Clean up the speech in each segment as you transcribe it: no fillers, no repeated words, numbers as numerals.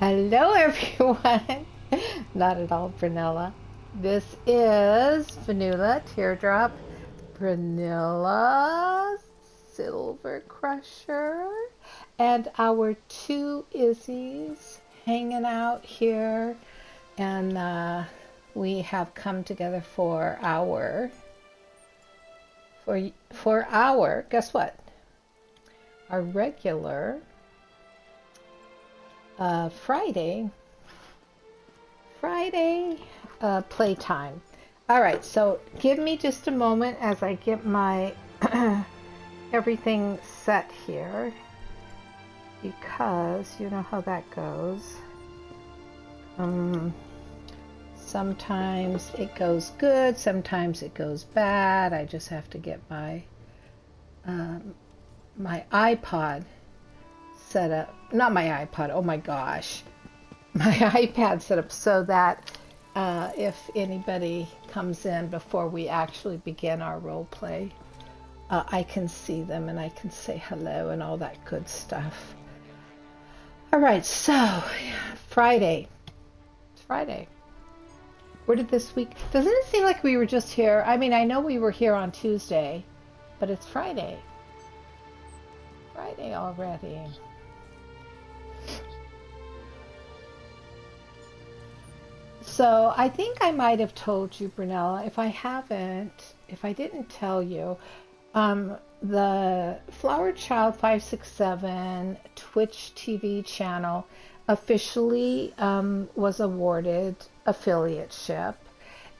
Hello, everyone. Not at all, Brunella. This is Vanilla Teardrop, Brunella Silver Crusher, and our two Izzies hanging out here. And we have come together for our guess what? Our regular Friday playtime. All right, so give me just a moment as I get my everything set here, because you know how that goes. Sometimes it goes good, sometimes it goes bad. I just have to get my my iPod set up, not my iPod, oh my gosh, my iPad set up so that if anybody comes in before we actually begin our role play, I can see them and I can say hello and all that good stuff. All right, so Friday. It's Friday. Where did this week? Doesn't it seem like we were just here? I mean, I know we were here on Tuesday, but it's Friday. Friday already. So I think I might have told you, Brunella. If I haven't, if I didn't tell you, the Flower Child 567 Twitch TV channel officially was awarded affiliateship,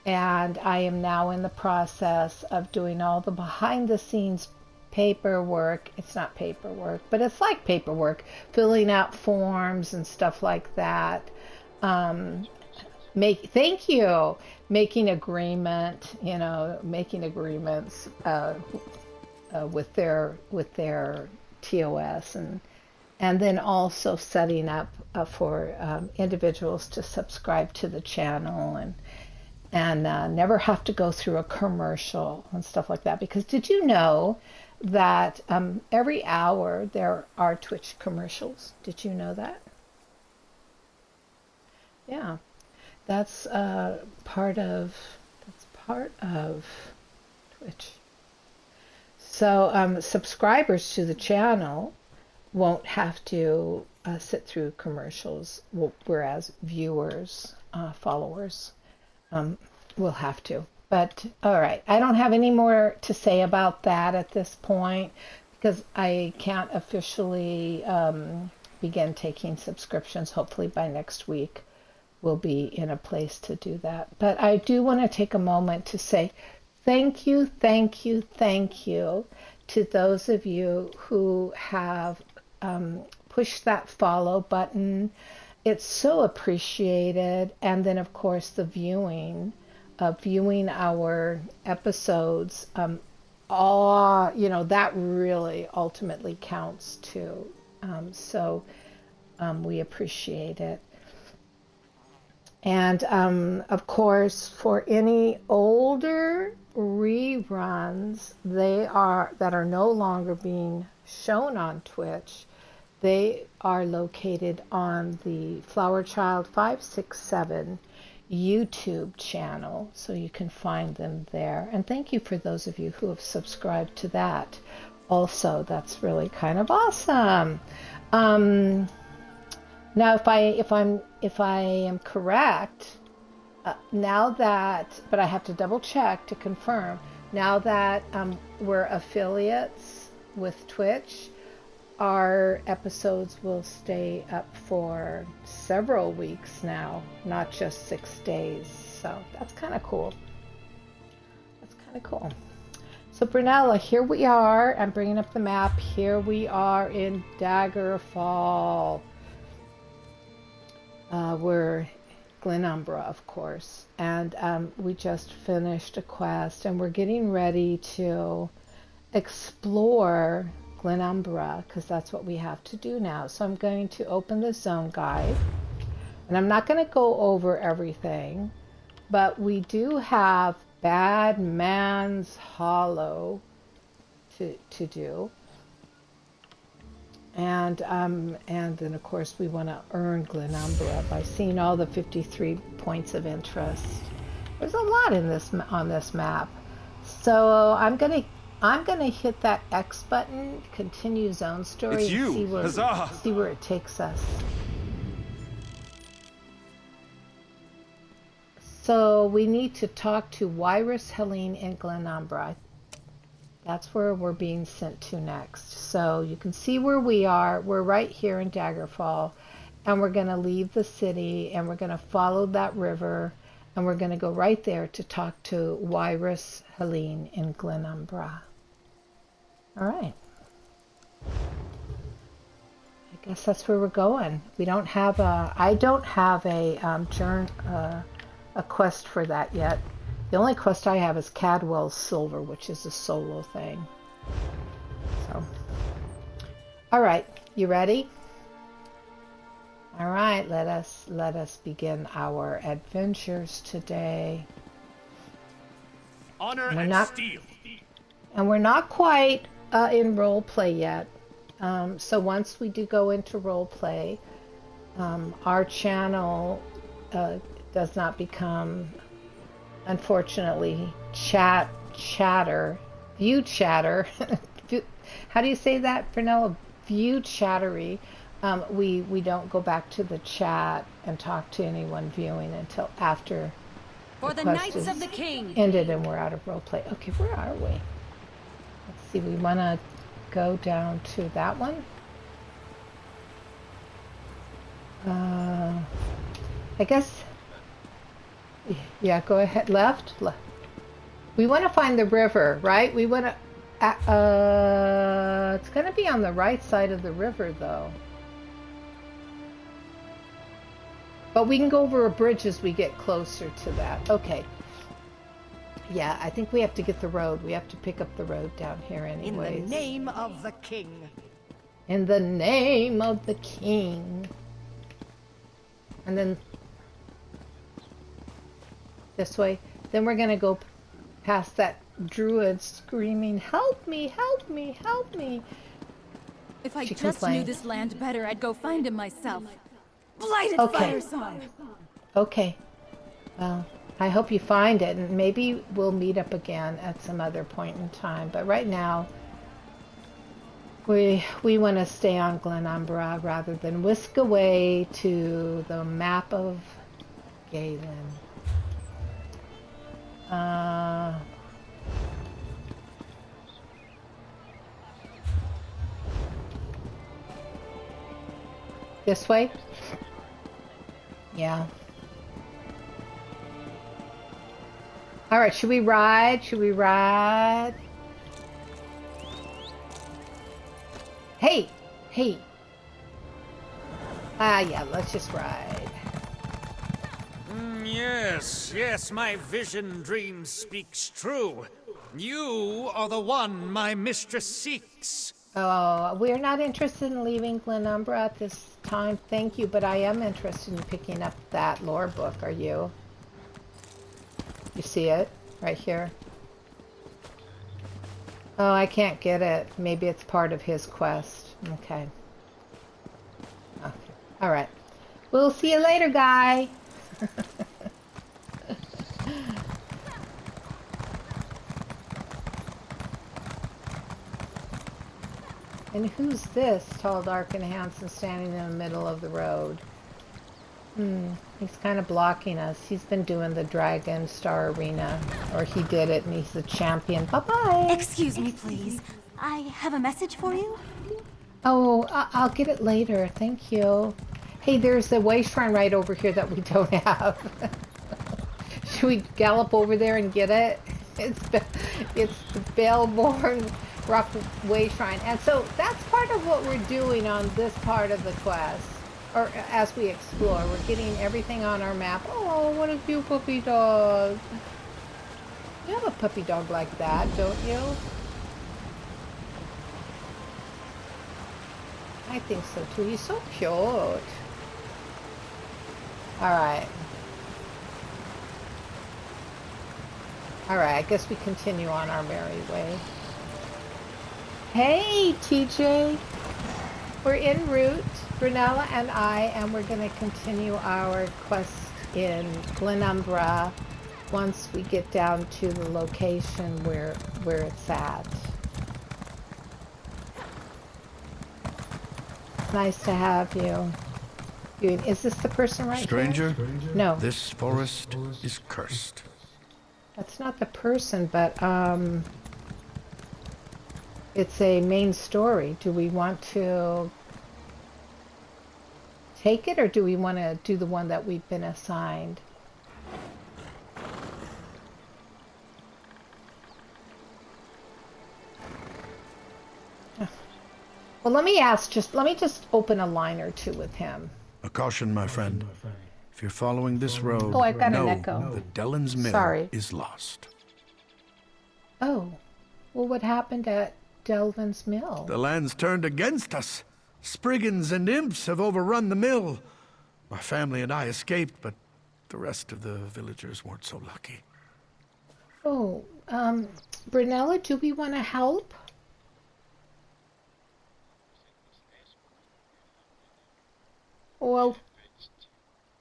and I am now in the process of doing all the behind the scenes paperwork. It's not paperwork, but it's like paperwork, filling out forms and stuff like that. Thank you, making agreements with their TOS, and then also setting up for individuals to subscribe to the channel and never have to go through a commercial and stuff like that. Because did you know that every hour there are Twitch commercials? Did you know that? Yeah. That's part of Twitch. So subscribers to the channel won't have to sit through commercials, whereas viewers, followers, will have to. But all right, I don't have any more to say about that at this point, because I can't officially begin taking subscriptions. Hopefully by next week we'll be in a place to do that. But I do want to take a moment to say thank you to those of you who have pushed that follow button. It's so appreciated. And then of course the viewing our episodes, that really ultimately counts too. So we appreciate it. And of course, for any older reruns that are no longer being shown on Twitch, they are located on the Flower Child 567 YouTube channel, so you can find them there. And thank you for those of you who have subscribed to that. Also, that's really kind of awesome. Now, if I am correct, now that, but I have to double check to confirm, now that we're affiliates with Twitch, our episodes will stay up for several weeks now, not just 6 days. So that's kind of cool. So Brunella, here we are. I'm bringing up the map. Here we are in Daggerfall. We're Glenumbra, of course, and we just finished a quest, and we're getting ready to explore Glenumbra, because that's what we have to do now. So I'm going to open the zone guide, and I'm not going to go over everything, but we do have Bad Man's Hollow to do. And then of course we want to earn Glenumbra by seeing all the 53 points of interest. There's a lot in this on this map. So I'm gonna hit that X button, continue zone story, and see where it takes us. So we need to talk to Wyrd, Helene, and Glenumbra. That's where we're being sent to next. So you can see where we are. We're right here in Daggerfall, and we're going to leave the city, and we're going to follow that river, and we're going to go right there to talk to Wyrd, Helene, and Glenumbra. All right. I guess that's where we're going. We don't have a. I don't have a quest for that yet. The only quest I have is Cadwell's Silver, which is a solo thing. So, all right, you ready? All right, let us begin our adventures today. Honor and steel. And we're not quite in role play yet. So once we do go into role play, our channel does not become, unfortunately, chatter. View chatter. How do you say that, Brunella? View chattery. We don't go back to the chat and talk to anyone viewing until after the Knights of the King ended and we're out of roleplay. Okay, where are we? Let's see. We want to go down to that one. I guess. Yeah, go ahead. Left. We want to find the river, right? We want to. It's going to be on the right side of the river, though. But we can go over a bridge as we get closer to that. Okay. Yeah, I think we have to get the road. We have to pick up the road down here anyways. In the name of the king. In the name of the king. And then this way. Then we're going to go past that druid screaming, "Help me, help me, help me." If I just knew this land better, I'd go find him myself. Blighted Fire Song. Okay. Well, I hope you find it, and maybe we'll meet up again at some other point in time. But right now, we want to stay on Glenumbra rather than whisk away to the map of Galen. This way? Yeah. All right, should we ride? Should we ride? Hey, hey. Yeah, let's just ride. Yes, my vision dream speaks true. You are the one my mistress seeks. Oh, we're not interested in leaving Glenumbra at this time, thank you, but I am interested in picking up that lore book. Are you? You see it? Right here. Oh, I can't get it. Maybe it's part of his quest. Okay. Alright. We'll see you later, guy! And who's this tall, dark, and handsome standing in the middle of the road? He's kind of blocking us. He's been doing the Dragon Star Arena. Or he did it, and he's the champion. Bye-bye! Excuse me, please. I have a message for you. Oh, I'll get it later. Thank you. Hey, there's a way shrine right over here that we don't have. Should we gallop over there and get it? It's the Bellborn Rock Way Shrine. And so that's part of what we're doing on this part of the quest. Or as we explore, we're getting everything on our map. Oh, what a cute puppy dog. You have a puppy dog like that, don't you? I think so too. He's so cute. Alright. Alright, I guess we continue on our merry way. Hey, TJ. We're en route, Brunella and I, and we're going to continue our quest in Glenumbra once we get down to the location where it's at. Nice to have you. Is this the person right Stranger? here? No. This forest is cursed. That's not the person, but it's a main story. Do we want to take it, or do we want to do the one that we've been assigned? Well, let me just open a line or two with him. A caution, my friend. If you're following this road, Oh, I've got know an echo. that Dellen's Mill is lost. Oh, well, what happened at Delvin's Mill? The land's turned against us. Spriggans and imps have overrun the mill. My family and I escaped, but the rest of the villagers weren't so lucky. Oh, Brunella, do we want to help? Well,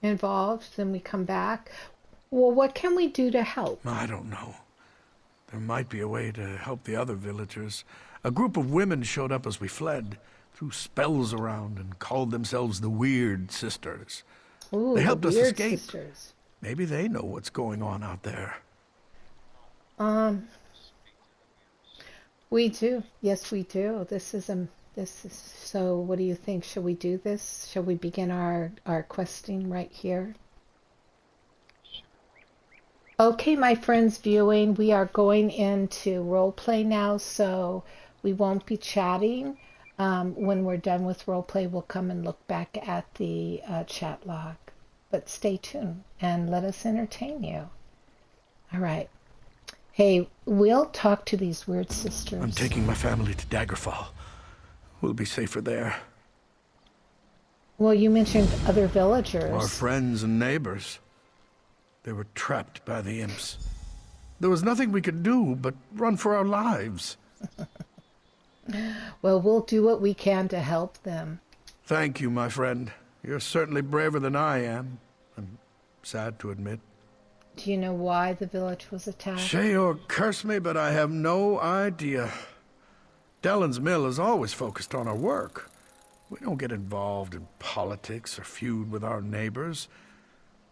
involved, then we come back. Well, what can we do to help? I don't know. There might be a way to help the other villagers. A group of women showed up as we fled, threw spells around, and called themselves the Wyrd Sisters. Ooh, they helped us Wyrd escape. Sisters. Maybe they know what's going on out there. We do. Yes, we do. This is so. What do you think? Shall we do this? Shall we begin our questing right here? Okay, my friends viewing, we are going into roleplay now, so we won't be chatting. When we're done with roleplay, we'll come and look back at the chat log. But stay tuned and let us entertain you. All right. Hey, we'll talk to these Wyrd sisters. I'm taking my family to Daggerfall. We'll be safer there. Well, you mentioned other villagers. Our friends and neighbors. They were trapped by the imps. There was nothing we could do but run for our lives. Well, we'll do what we can to help them. Thank you, my friend. You're certainly braver than I am. I'm sad to admit. Do you know why the village was attacked? Say or curse me, but I have no idea. Dellen's Mill is always focused on our work. We don't get involved in politics or feud with our neighbors.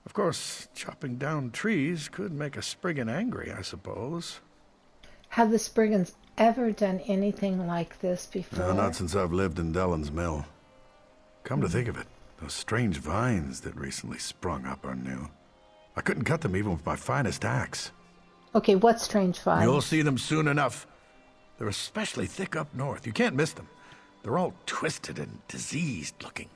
Of course, chopping down trees could make a Spriggan angry, I suppose. Have the Spriggans ever done anything like this before? No, not since I've lived in Dellen's Mill. Come to think of it, those strange vines that recently sprung up are new. I couldn't cut them even with my finest axe. Okay, what strange vines? You'll see them soon enough. They're especially thick up north. You can't miss them. They're all twisted and diseased looking.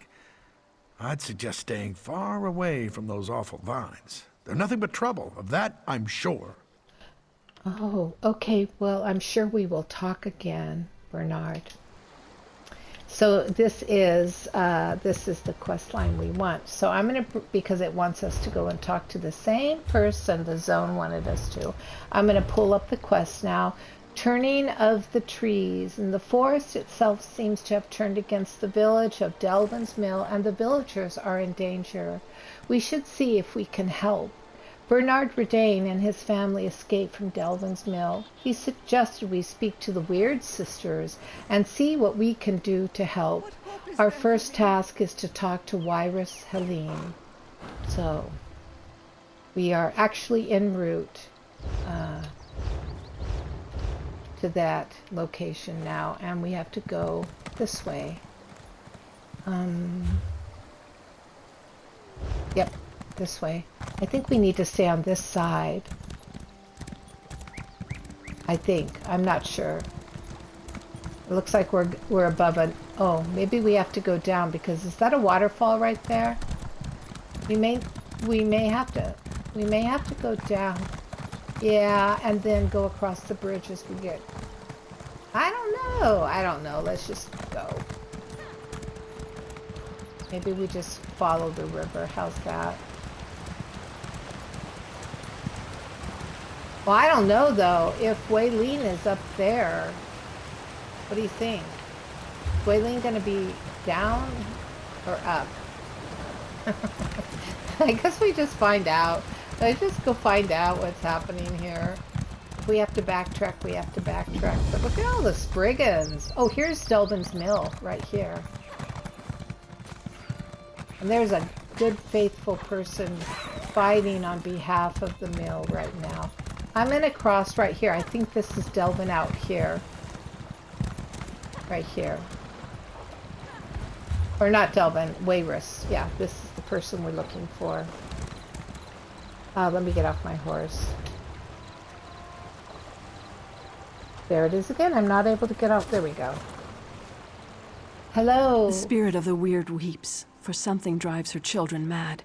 I'd suggest staying far away from those awful vines. They're nothing but trouble. Of that, I'm sure. Oh, okay. Well, I'm sure we will talk again, Bernard. So this is the quest line we want. So I'm going to, because it wants us to go and talk to the same person the zone wanted us to, I'm going to pull up the quest now. Turning of the trees, and the forest itself seems to have turned against the village of Delvin's Mill, and the villagers are in danger. We should see if we can help. Bernard Redain and his family escaped from Delvin's Mill. He suggested we speak to the Wyrd Sisters and see what we can do to help. Our first task is to talk to Wyrd Helene. So, we are actually en route to that location now, and we have to go this way. Yep, this way. I think we need to stay on this side. I think. I'm not sure. It looks like we're above an... Oh, maybe we have to go down, because is that a waterfall right there? We may have to go down. Yeah, and then go across the bridge as we get... I don't know. Let's just go. Maybe we just follow the river. How's that? Well, I don't know, though. If Waylene is up there, what do you think? Is Waylene going to be down or up? I guess we just find out. I just go find out what's happening here. If we have to backtrack, we have to backtrack. But look at all the Spriggans. Oh, here's Delvin's Mill right here. And there's a good, faithful person fighting on behalf of the mill right now. I'm going to cross right here. I think this is Delvin out here. Right here. Or not Delvin, Wyrd. Yeah, this is the person we're looking for. Let me get off my horse. There it is again. I'm not able to get off. There we go. Hello. The spirit of the Wyrd weeps, for something drives her children mad.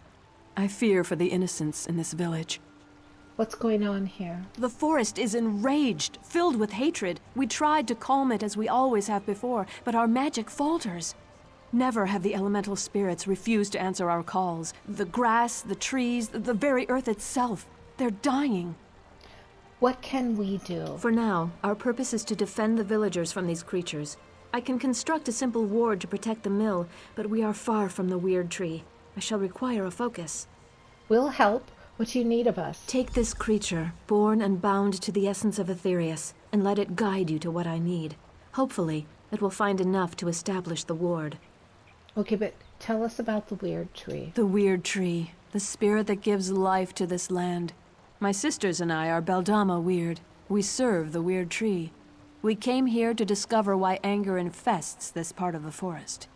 I fear for the innocents in this village. What's going on here? The forest is enraged, filled with hatred. We tried to calm it as we always have before, but our magic falters. Never have the elemental spirits refused to answer our calls. The grass, the trees, the very earth itself. They're dying. What can we do? For now, our purpose is to defend the villagers from these creatures. I can construct a simple ward to protect the mill, but we are far from the Wyrd Tree. I shall require a focus. We'll help. What do you need of us? Take this creature, born and bound to the essence of Aetherius, and let it guide you to what I need. Hopefully, it will find enough to establish the ward. Okay, but tell us about the Wyrd Tree. The Wyrd Tree, the spirit that gives life to this land. My sisters and I are Beldama Wyrd. We serve the Wyrd Tree. We came here to discover why anger infests this part of the forest.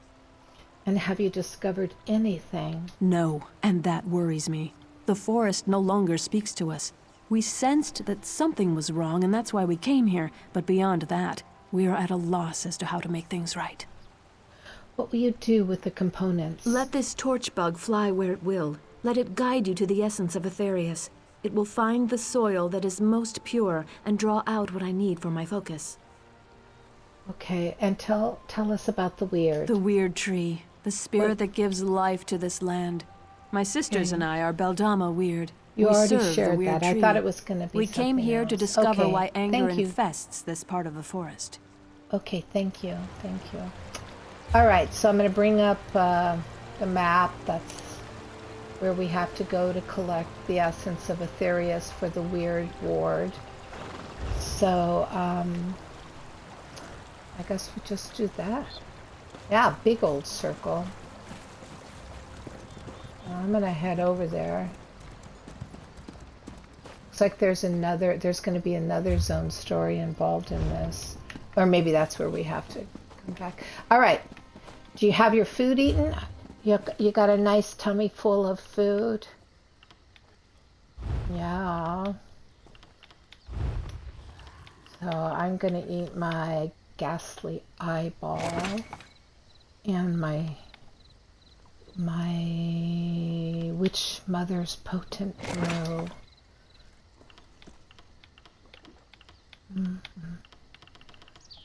And have you discovered anything? No, and that worries me. The forest no longer speaks to us. We sensed that something was wrong, and that's why we came here. But beyond that, we are at a loss as to how to make things right. What will you do with the components? Let this torch bug fly where it will. Let it guide you to the essence of Aetherius. It will find the soil that is most pure and draw out what I need for my focus. Okay, and tell us about the Wyrd. The Wyrd Tree, the spirit that gives life to this land. My sisters and I are Beldama Wyrd. You we already serve shared the Wyrd that. Tree. I thought it was going to be We came here else. to discover okay. why anger Thank you. infests this part of the forest. Okay, thank you. Thank you. All right, so I'm going to bring up the map. That's where we have to go to collect the essence of Aetherius for the Wyrd ward. So, I guess we just do that. Yeah, big old circle. I'm going to head over there. Looks like there's going to be another zone story involved in this. Or maybe that's where we have to come back. All right. Do you have your food eaten? You got a nice tummy full of food? Yeah. So I'm going to eat my ghastly eyeball and my witch mother's potent brew.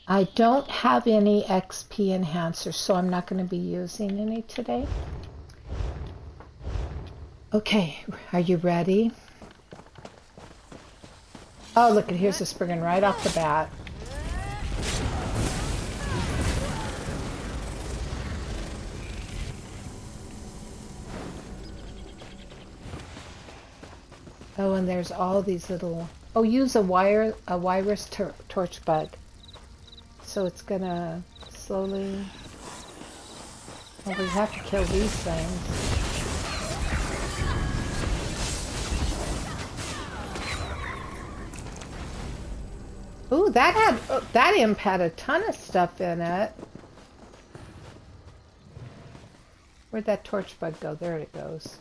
I don't have any XP enhancers, so I'm not going to be using any today. Okay, are you ready? Oh, look, here's a Spriggan right off the bat. Oh, and there's all these little... Oh, use a Wyrd torch bug. So it's gonna slowly... Well, we have to kill these things. Ooh, that imp had a ton of stuff in it. Where'd that torch bug go? There it goes.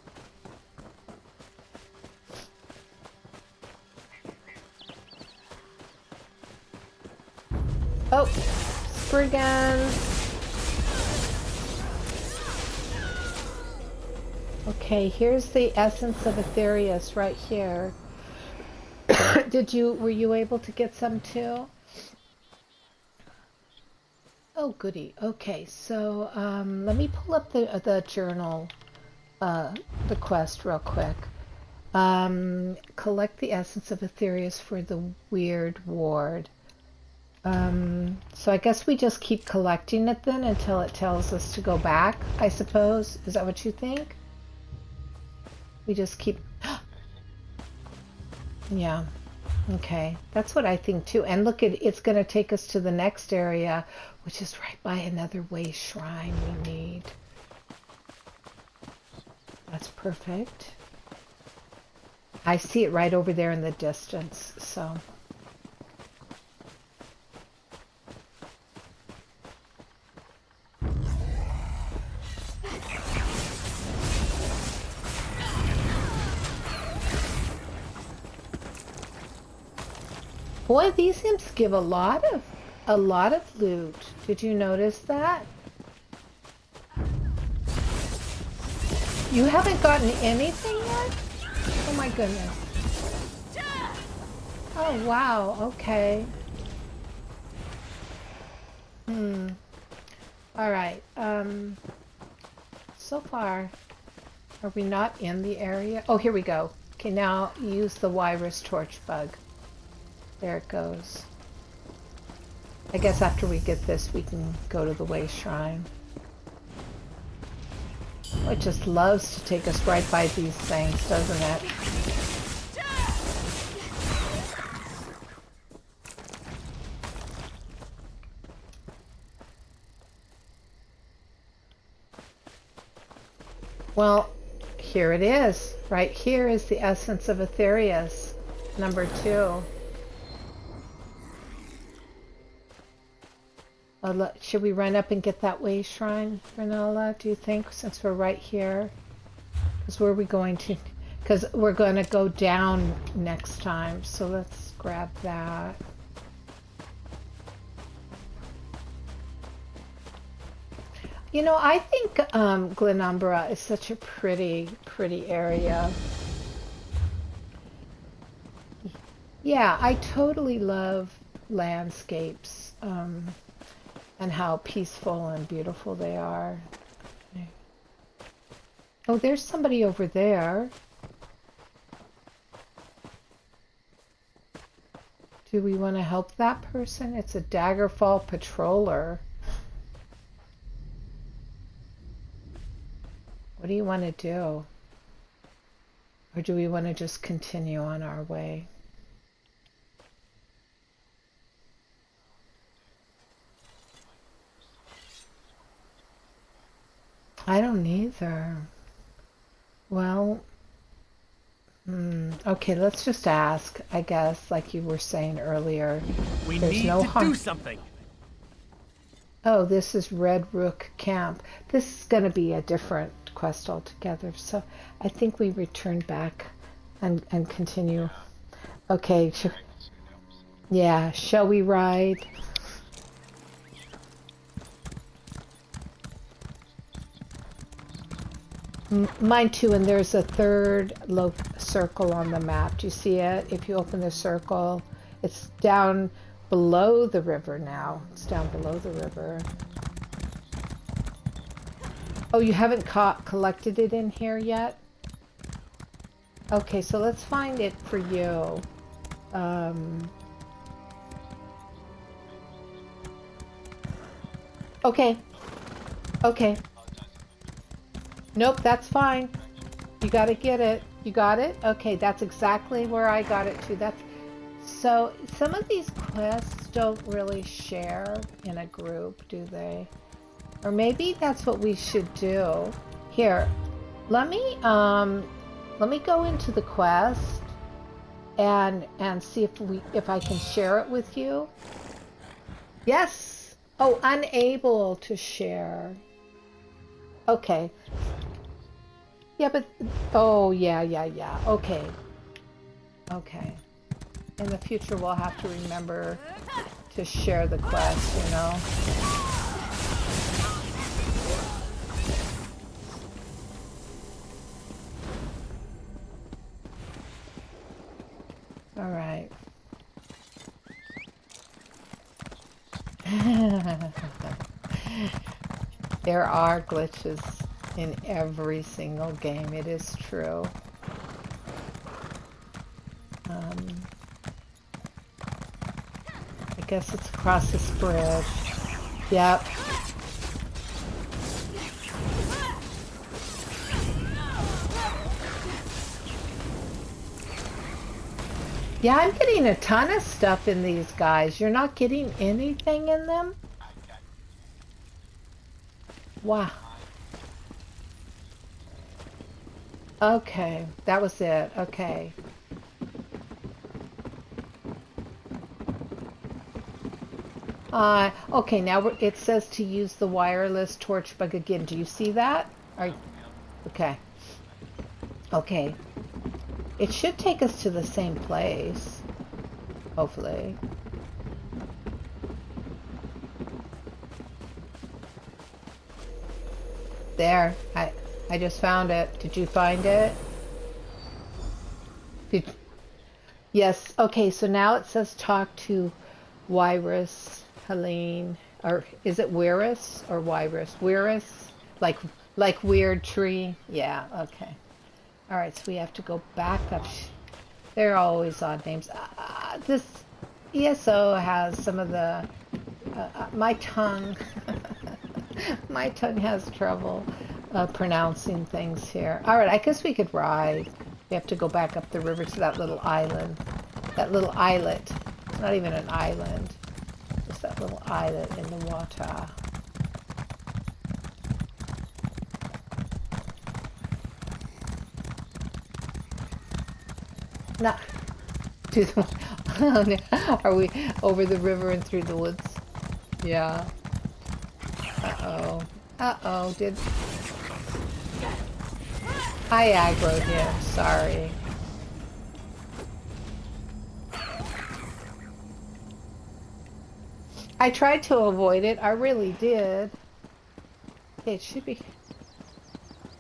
Oh, Spriggan. Okay, here's the essence of Aetherius right here. Were you able to get some too? Oh, goody. Okay, so let me pull up the journal, the quest real quick. Collect the essence of Aetherius for the Wyrd ward. So I guess we just keep collecting it then until it tells us to go back, I suppose. Is that what you think? We just keep... Yeah. Okay. That's what I think too. And look, it's going to take us to the next area, which is right by another way shrine we need. That's perfect. I see it right over there in the distance, so... Boy, these imps give a lot of loot. Did you notice that? You haven't gotten anything yet? Oh my goodness. Oh wow, okay. Alright, so far, are we not in the area? Oh, here we go. Okay, now use the Wyrd torch bug. There it goes. I guess after we get this, we can go to the way shrine. Oh, it just loves to take us right by these things, doesn't it? Well, here it is. Right here is the essence of Aetherius, number 2. Should we run up and get that way shrine, Renala, do you think, since we're right here? Because where are we going to? Because we're going to go down next time, so let's grab that. You know, I think Glenumbra is such a pretty area. Yeah, I totally love landscapes. And how peaceful and beautiful they are. Oh, there's somebody over there. Do we want to help that person? It's a Daggerfall patroller. What do you want to do? Or do we want to just continue on our way? I don't either. Well, okay, let's just ask, I guess, like you were saying earlier. We There's need no to harm. do something. Oh, this is Red Rook Camp. This is going to be a different quest altogether, so I think we return back and continue. Okay, yeah, shall we ride? Mine too, and there's a third circle on the map. Do you see it? If you open the circle, it's down below the river now. It's down below the river. Oh, you haven't collected it in here yet? Okay, so let's find it for you. Okay. Okay. Nope, that's fine. You gotta get it. You got it? Okay, that's exactly where I got it too. So some of these quests don't really share in a group, do they? Or maybe that's what we should do. Here, let me go into the quest and see if I can share it with you. Yes. Oh, unable to share. Okay. Yeah, but... Oh, yeah. Okay. Okay. In the future, we'll have to remember to share the quest, you know? All right. There are glitches in every single game, it is true. I guess it's across this bridge. Yep. Yeah, I'm getting a ton of stuff in these guys. You're not getting anything in them? Wow. Okay, that was it. Okay. Okay, now it says to use the wireless torch bug again. Do you see that? Okay. Okay. It should take us to the same place. Hopefully. There. I just found it. Did you find it? Yes. Okay, so now it says talk to Wyrd, Helene, or is it Wyrd or Wyrd? Wyrd? Like Wyrd Tree? Yeah, okay. Alright, so we have to go back up. They're always odd names. This ESO has some of the... my tongue... my tongue has trouble pronouncing things here. Alright, I guess we could ride. We have to go back up the river to that little island. That little islet. It's not even an island. Just that little islet in the water. No. Are we over the river and through the woods? Yeah. Uh-oh. Uh-oh. I aggroed him. Sorry. I tried to avoid it. I really did. Okay, it should be...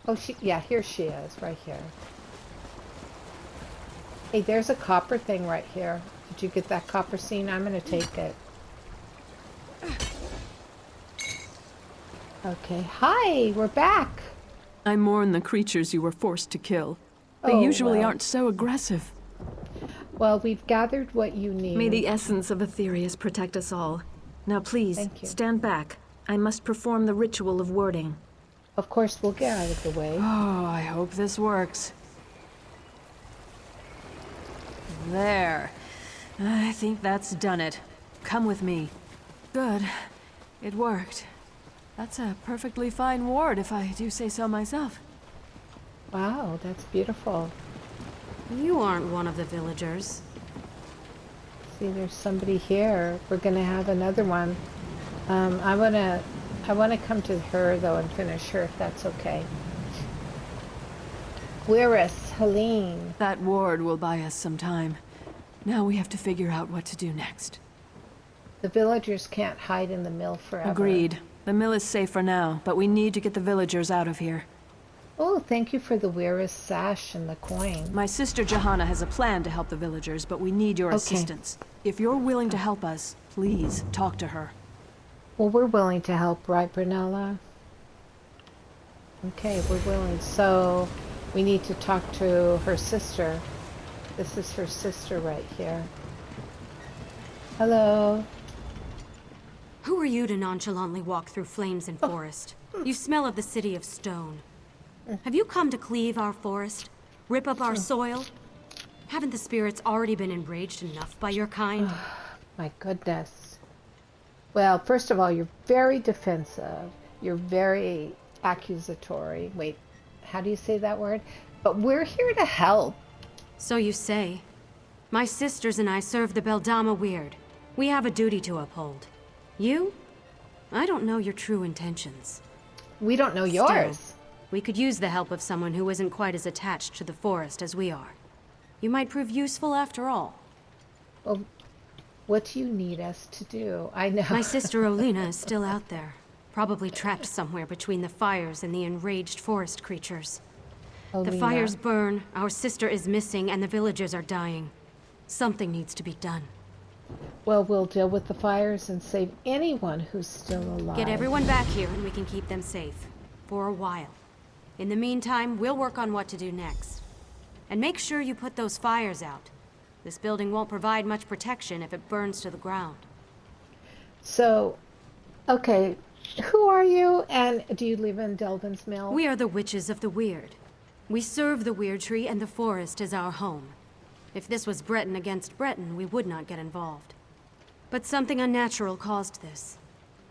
Oh, yeah, here she is. Right here. Hey, there's a copper thing right here. Did you get that copper scene? I'm going to take it. Okay. Hi, we're back. I mourn the creatures you were forced to kill. They usually aren't so aggressive. Well, we've gathered what you need. May the essence of Aetherius protect us all. Now please, stand back. I must perform the ritual of wording. Of course, we'll get out of the way. Oh, I hope this works. There. I think that's done it. Come with me. Good. It worked. That's a perfectly fine ward, if I do say so myself. Wow, that's beautiful. You aren't one of the villagers. See, there's somebody here. We're gonna have another one. I wanna come to her though and finish her if that's okay. Wyrd, Helene. That ward will buy us some time. Now we have to figure out what to do next. The villagers can't hide in the mill forever. Agreed. The mill is safe for now, but we need to get the villagers out of here. Oh, thank you for the Wyrd sash and the coin. My sister Johanna has a plan to help the villagers, but we need your assistance. If you're willing to help us, please talk to her. Well, we're willing to help, right, Brunella? Okay, we're willing. So, we need to talk to her sister. This is her sister right here. Hello. Who are you to nonchalantly walk through flames and forest? You smell of the city of stone. Have you come to cleave our forest? Rip up our soil? Haven't the spirits already been enraged enough by your kind? My goodness. Well, first of all, you're very defensive. You're very accusatory. Wait, how do you say that word? But we're here to help. So you say. My sisters and I serve the Beldama Wyrd. We have a duty to uphold. You? I don't know your true intentions. We don't know yours. Still, we could use the help of someone who isn't quite as attached to the forest as we are. You might prove useful after all. Well, what do you need us to do? I know. My sister Olina is still out there. Probably trapped somewhere between the fires and the enraged forest creatures. Olina. The fires burn, our sister is missing, and the villagers are dying. Something needs to be done. Well, we'll deal with the fires and save anyone who's still alive. Get everyone back here and we can keep them safe. For a while. In the meantime, we'll work on what to do next. And make sure you put those fires out. This building won't provide much protection if it burns to the ground. So, okay, who are you, and do you live in Delvin's Mill? We are the witches of the Wyrd. We serve the Wyrd Tree, and the forest is our home. If this was Breton against Breton, we would not get involved. But something unnatural caused this.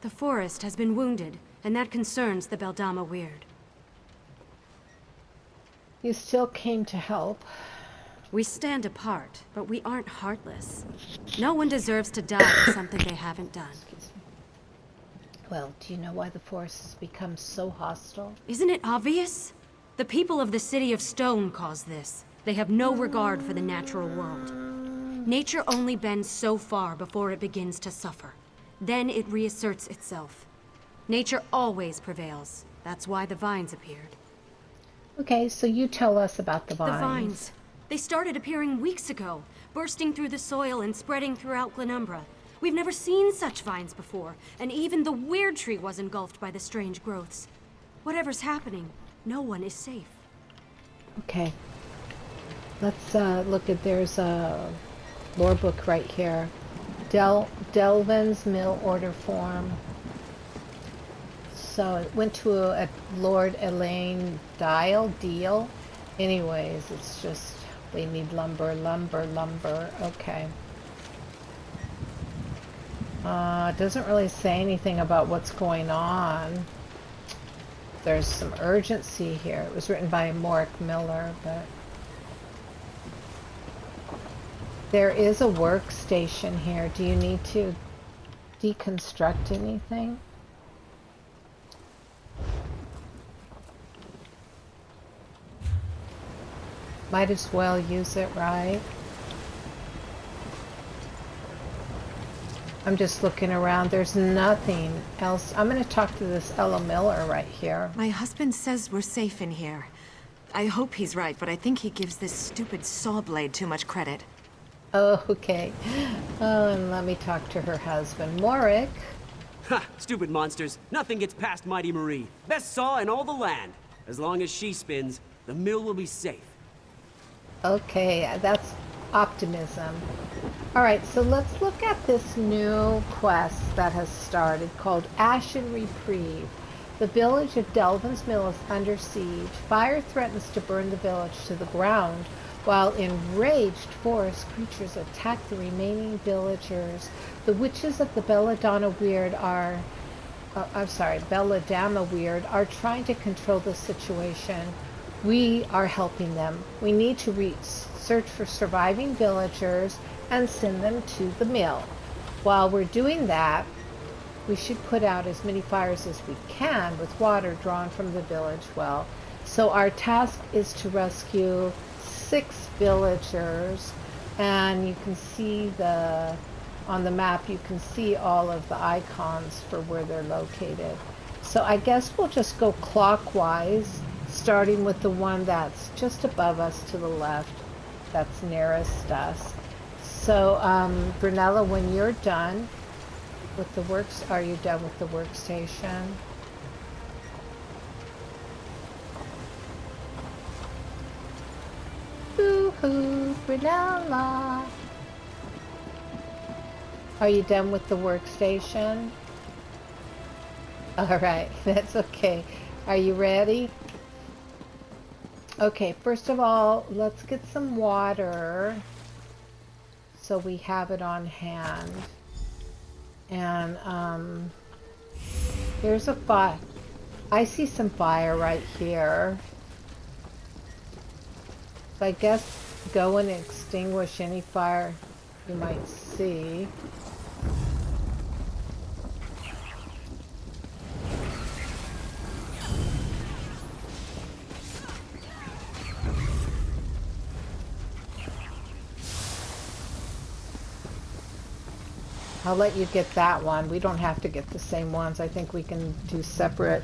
The forest has been wounded, and that concerns the Beldama Wyrd. You still came to help. We stand apart, but we aren't heartless. No one deserves to die for something they haven't done. Well, do you know why the forest has become so hostile? Isn't it obvious? The people of the City of Stone caused this. They have no regard for the natural world. Nature only bends so far before it begins to suffer. Then it reasserts itself. Nature always prevails. That's why the vines appeared. Okay, so you tell us about the vines. The vines. They started appearing weeks ago, bursting through the soil and spreading throughout Glenumbra. We've never seen such vines before, and even the Wyrd Tree was engulfed by the strange growths. Whatever's happening, no one is safe. Okay. Let's look at, there's a lore book right here. Delvin's Mill order form. So it went to a Lord Elaine deal. Anyways, it's just, they need lumber. Okay. It doesn't really say anything about what's going on. There's some urgency here. It was written by Morrick Miller, but there is a workstation here. Do you need to deconstruct anything? Might as well use it, right? I'm just looking around. There's nothing else. I'm going to talk to this Ella Miller right here. My husband says we're safe in here. I hope he's right, but I think he gives this stupid saw blade too much credit. Oh, okay. Oh, and let me talk to her husband, Morrick. Ha! Stupid monsters. Nothing gets past Mighty Marie. Best saw in all the land. As long as she spins, the mill will be safe. Okay, that's optimism. Alright, so let's look at this new quest that has started called Ashen Reprieve. The village of Delvin's Mill is under siege. Fire threatens to burn the village to the ground, while enraged forest creatures attack the remaining villagers. The witches of the Belladama Wyrd are trying to control the situation. We are helping them. We need to search for surviving villagers and send them to the mill. While we're doing that, we should put out as many fires as we can with water drawn from the village well. So our task is to rescue 6 villagers, and you can see on the map, you can see all of the icons for where they're located. So I guess we'll just go clockwise, starting with the one that's just above us to the left, that's nearest us. So, Brunella, when you're done with the are you done with the workstation? Boo-hoo, Brunella. Are you done with the workstation? All right, that's okay. Are you ready? Okay, first of all, let's get some water so we have it on hand. And here's a fire. I see some fire right here. So I guess go and extinguish any fire you might see. I'll let you get that one. We don't have to get the same ones. I think we can do separate.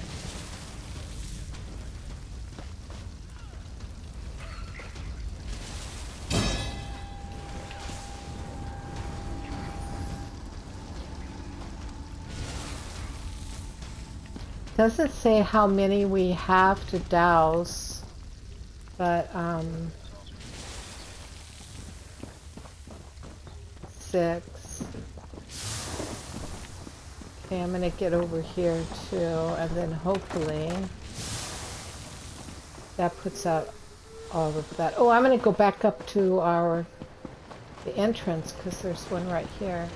Doesn't say how many we have to douse, but 6. Okay, I'm gonna get over here too, and then hopefully that puts out all of that. Oh, I'm gonna go back up to the entrance because there's one right here.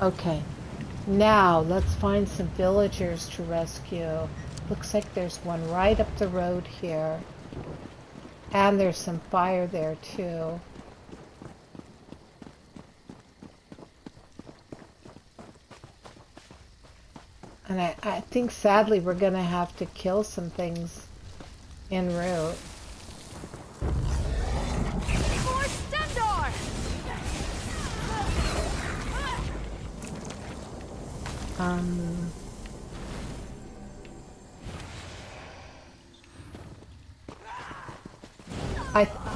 Okay, now let's find some villagers to rescue. Looks like there's one right up the road here. And there's some fire there too. And I think sadly we're gonna have to kill some things en route.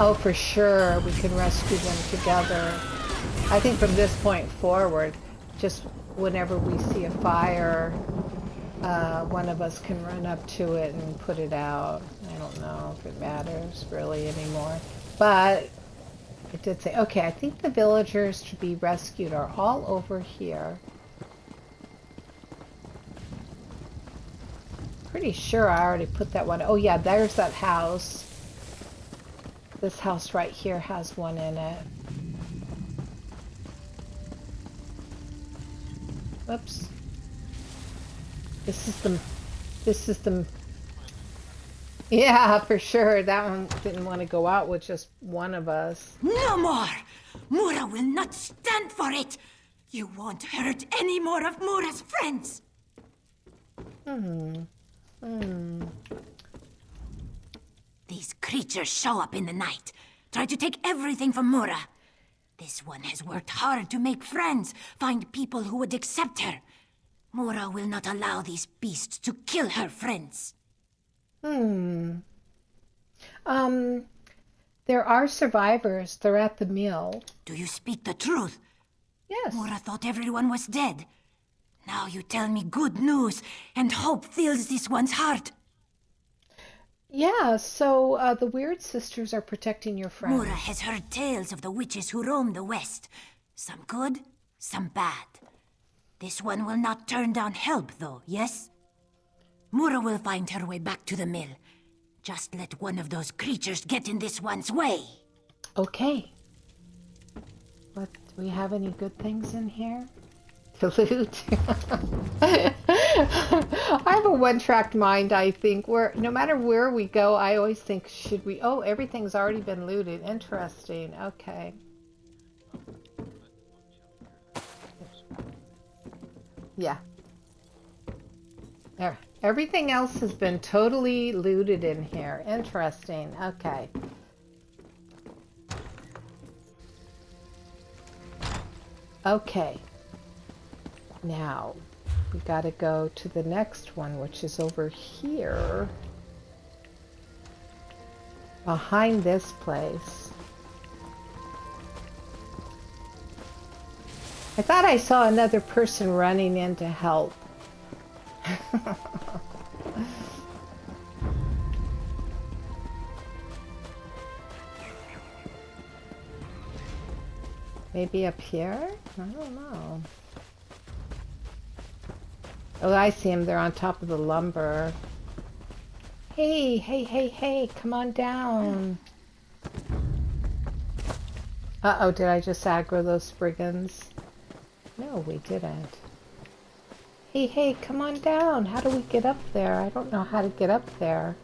Oh, for sure we can rescue them together. I think from this point forward, just whenever we see a fire, one of us can run up to it and put it out. I don't know if it matters really anymore. But it did say, okay, I think the villagers to be rescued are all over here. Pretty sure I already put that one. Oh yeah, there's that house. This house right here has one in it. Whoops. This is the, yeah, for sure. That one didn't want to go out with just one of us. No more! Mura will not stand for it! You won't hurt any more of Mura's friends! These creatures show up in the night, try to take everything from Mura. This one has worked hard to make friends, find people who would accept her. Mura will not allow these beasts to kill her friends. There are survivors. They're at the mill. Do you speak the truth? Yes. Mura thought everyone was dead. Now you tell me good news, and hope fills this one's heart. Yeah, so the Wyrd Sisters are protecting your friends. Mura has heard tales of the witches who roam the west. Some good, some bad. This one will not turn down help, though, yes? Mura will find her way back to the mill. Just let one of those creatures get in this one's way. Okay. What, do we have any good things in here? To loot? I have a one-track mind, I think, where no matter where we go, I always think, should we... Oh, everything's already been looted. Interesting. Okay. Yeah. There. Everything else has been totally looted in here. Interesting. Okay. Okay. Now, we gotta go to the next one, which is over here. Behind this place. I thought I saw another person running in to help. Maybe up here? I don't know. Oh, I see them. They're on top of the lumber. Hey, hey, hey, hey, come on down. Uh-oh, did I just aggro those brigands? No, we didn't. Hey, hey, come on down. How do we get up there? I don't know how to get up there.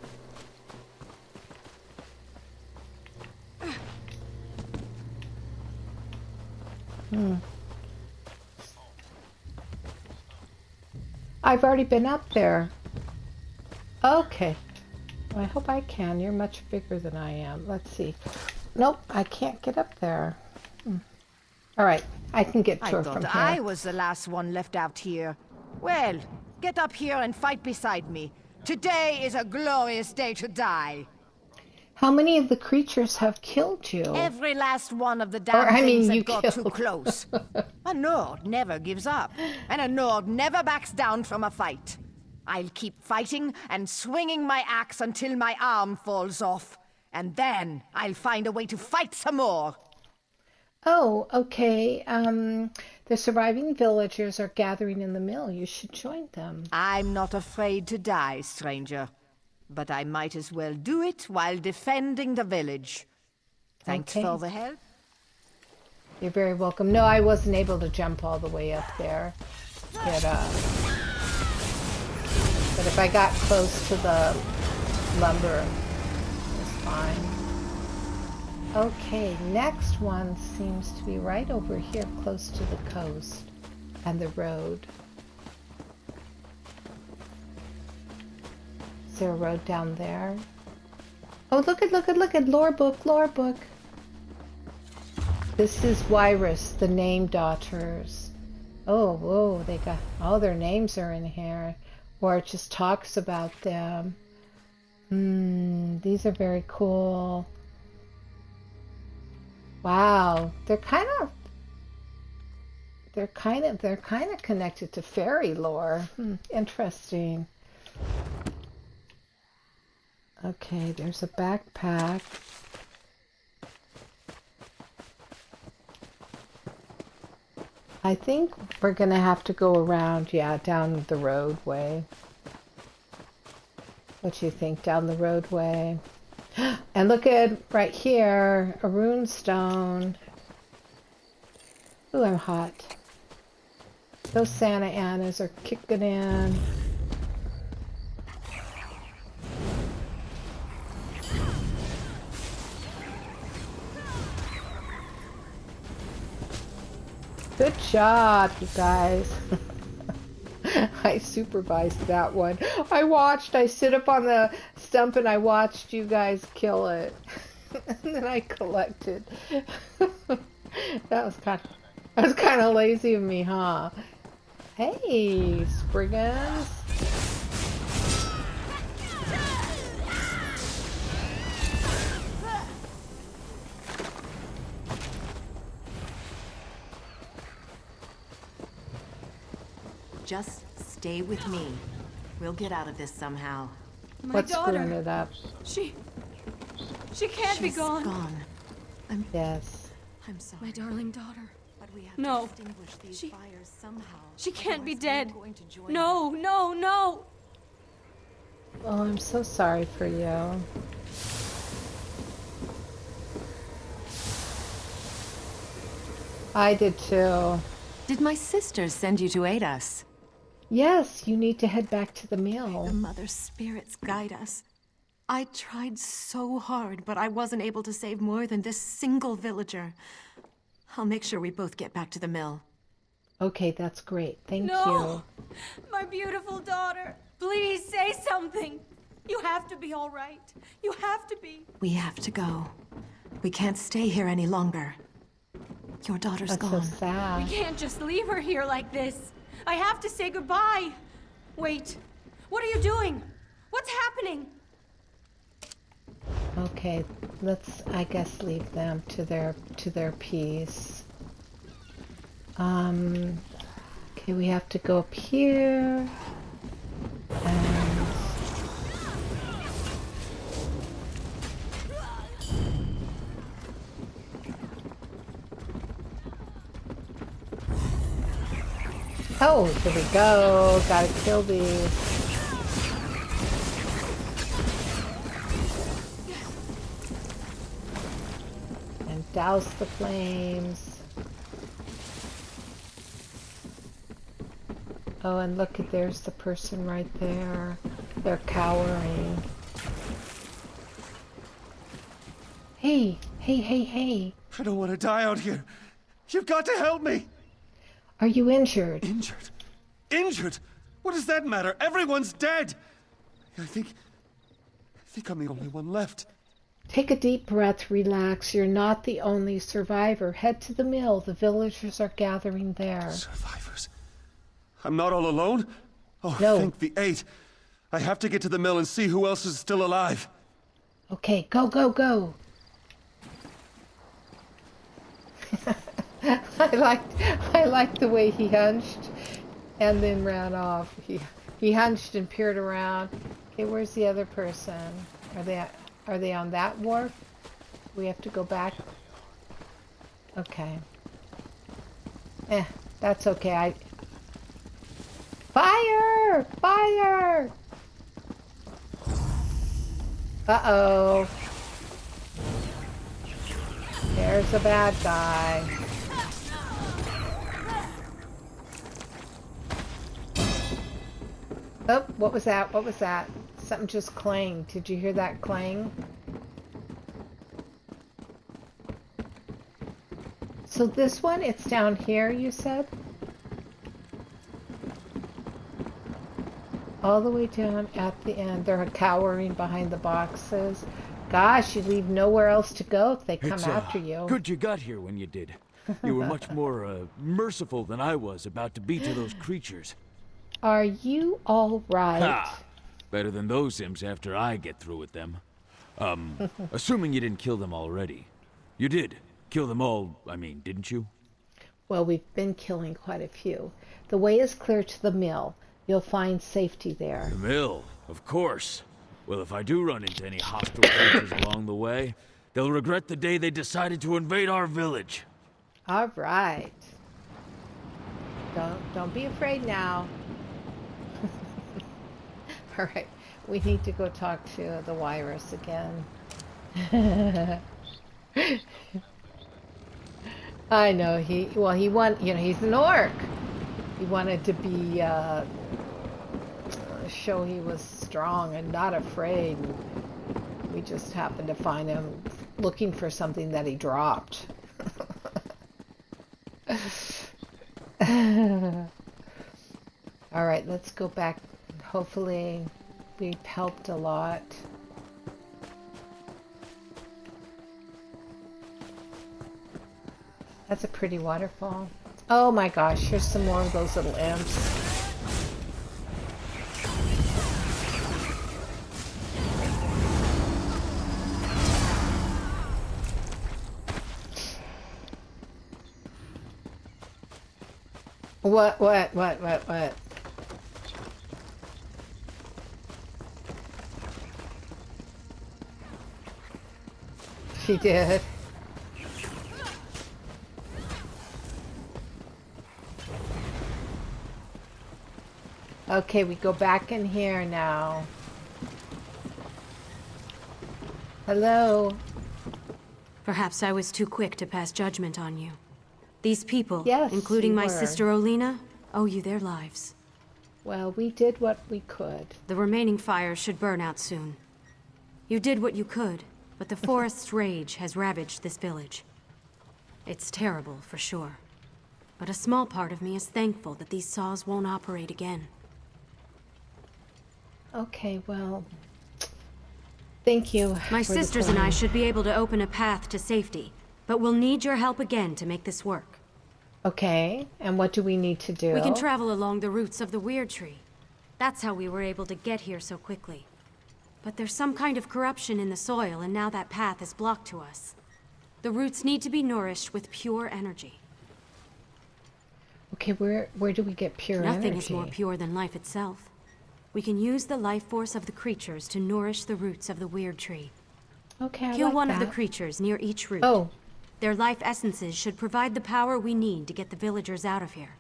I've already been up there. Okay. Well, I hope I can. You're much bigger than I am. Let's see. Nope, I can't get up there. All right, I can get to her from here. I was the last one left out here. Well, get up here and fight beside me. Today is a glorious day to die. How many of the creatures have killed you? Every last one of the damn things that got too close. A Nord never gives up, and a Nord never backs down from a fight. I'll keep fighting and swinging my axe until my arm falls off, and then I'll find a way to fight some more. Oh, okay. The surviving villagers are gathering in the mill. You should join them. I'm not afraid to die, stranger. But I might as well do it while defending the village. Thanks for the help. You're very welcome. No, I wasn't able to jump all the way up there. But if I got close to the lumber, it's fine. Okay, next one seems to be right over here, close to the coast and the road. Is there a road down there? Oh, look at, lore book. This is Wyrd, the name daughters. Oh, whoa, they got, all their names are in here. Or it just talks about them. These are very cool. Wow, they're kind of connected to fairy lore. Interesting. Okay, there's a backpack. I think we're gonna have to go around, yeah, down the roadway. What do you think, down the roadway? And look at right here, a rune stone. Ooh, I'm hot. Those Santa Anas are kicking in. Good job, you guys. I supervised that one. I sit up on the stump and I watched you guys kill it. And then I collected. That was kind of lazy of me, huh? Hey, Spriggans. Just stay with me. We'll get out of this somehow. What's screwing it up? She can't be gone. Yes. I'm sorry. My darling daughter. But we have No. to extinguish these fires somehow. She can't be Otherwise they're dead. going to join No, no, no. Oh, I'm so sorry for you. I did too. Did my sisters send you to aid us? Yes, you need to head back to the mill. The Mother Spirits guide us. I tried so hard, but I wasn't able to save more than this single villager. I'll make sure we both get back to the mill. Okay, that's great. Thank No! you. My beautiful daughter. Please say something. You have to be all right. You have to be. We have to go. We can't stay here any longer. Your daughter's That's gone. so sad. We can't just leave her here like this. I have to say goodbye. Wait. What are you doing? What's happening? Okay, let's, I guess, leave them to their peace. Okay, we have to go up here. And oh, here we go. Gotta kill these. And douse the flames. Oh, and look at, there's the person right there. They're cowering. Hey, hey, hey, hey. I don't want to die out here. You've got to help me. Are you injured? Injured? Injured? What does that matter? Everyone's dead. I think I'm the only one left. Take a deep breath, relax. You're not the only survivor. Head to the mill. The villagers are gathering there. Survivors? I'm not all alone? Oh, No. thank the 8. I have to get to the mill and see who else is still alive. Okay, go, go, go. I liked the way he hunched and then ran off. He hunched and peered around. Okay, where's the other person? Are they on that wharf? We have to go back. Okay. That's okay. Fire! Fire! Uh-oh. There's a bad guy. Oh, what was that? What was that? Something just clanged. Did you hear that clang? So this one, it's down here, you said? All the way down at the end. They're cowering behind the boxes. Gosh, you leave nowhere else to go if they come after you. Good you got here when you did. You were much more merciful than I was about to be to those creatures. Are you all right? Ha! Better than those imps after I get through with them. Assuming you didn't kill them already. You did. Kill them all, I mean, didn't you? Well, we've been killing quite a few. The way is clear to the mill. You'll find safety there. The mill, of course. Well, if I do run into any hostile creatures along the way, they'll regret the day they decided to invade our village. All right. Don't be afraid now. All right. We need to go talk to the Wyrd again. I know he he's an orc. He wanted to be show he was strong and not afraid. We just happened to find him looking for something that he dropped. All right, let's go back. Hopefully we've helped a lot. That's a pretty waterfall. Oh my gosh, here's some more of those little imps. What? She did. Okay, we go back in here now. Hello? Perhaps I was too quick to pass judgment on you. These people, yes, including my were. sister Olena, owe you their lives. Well, we did what we could. The remaining fires should burn out soon. You did what you could, but the forest's rage has ravaged this village. It's terrible, for sure. But a small part of me is thankful that these saws won't operate again. Okay, well, thank you. My sisters and I should be able to open a path to safety, but we'll need your help again to make this work. Okay, and what do we need to do? We can travel along the roots of the Wyrd Tree. That's how we were able to get here so quickly. But there's some kind of corruption in the soil, and now that path is blocked to us. The roots need to be nourished with pure energy. Okay, where do we get pure energy? Nothing is more pure than life itself. We can use the life force of the creatures to nourish the roots of the Wyrd Tree. Okay, Kill one that. of the creatures near each root. Oh. Their life essences should provide the power we need to get the villagers out of here.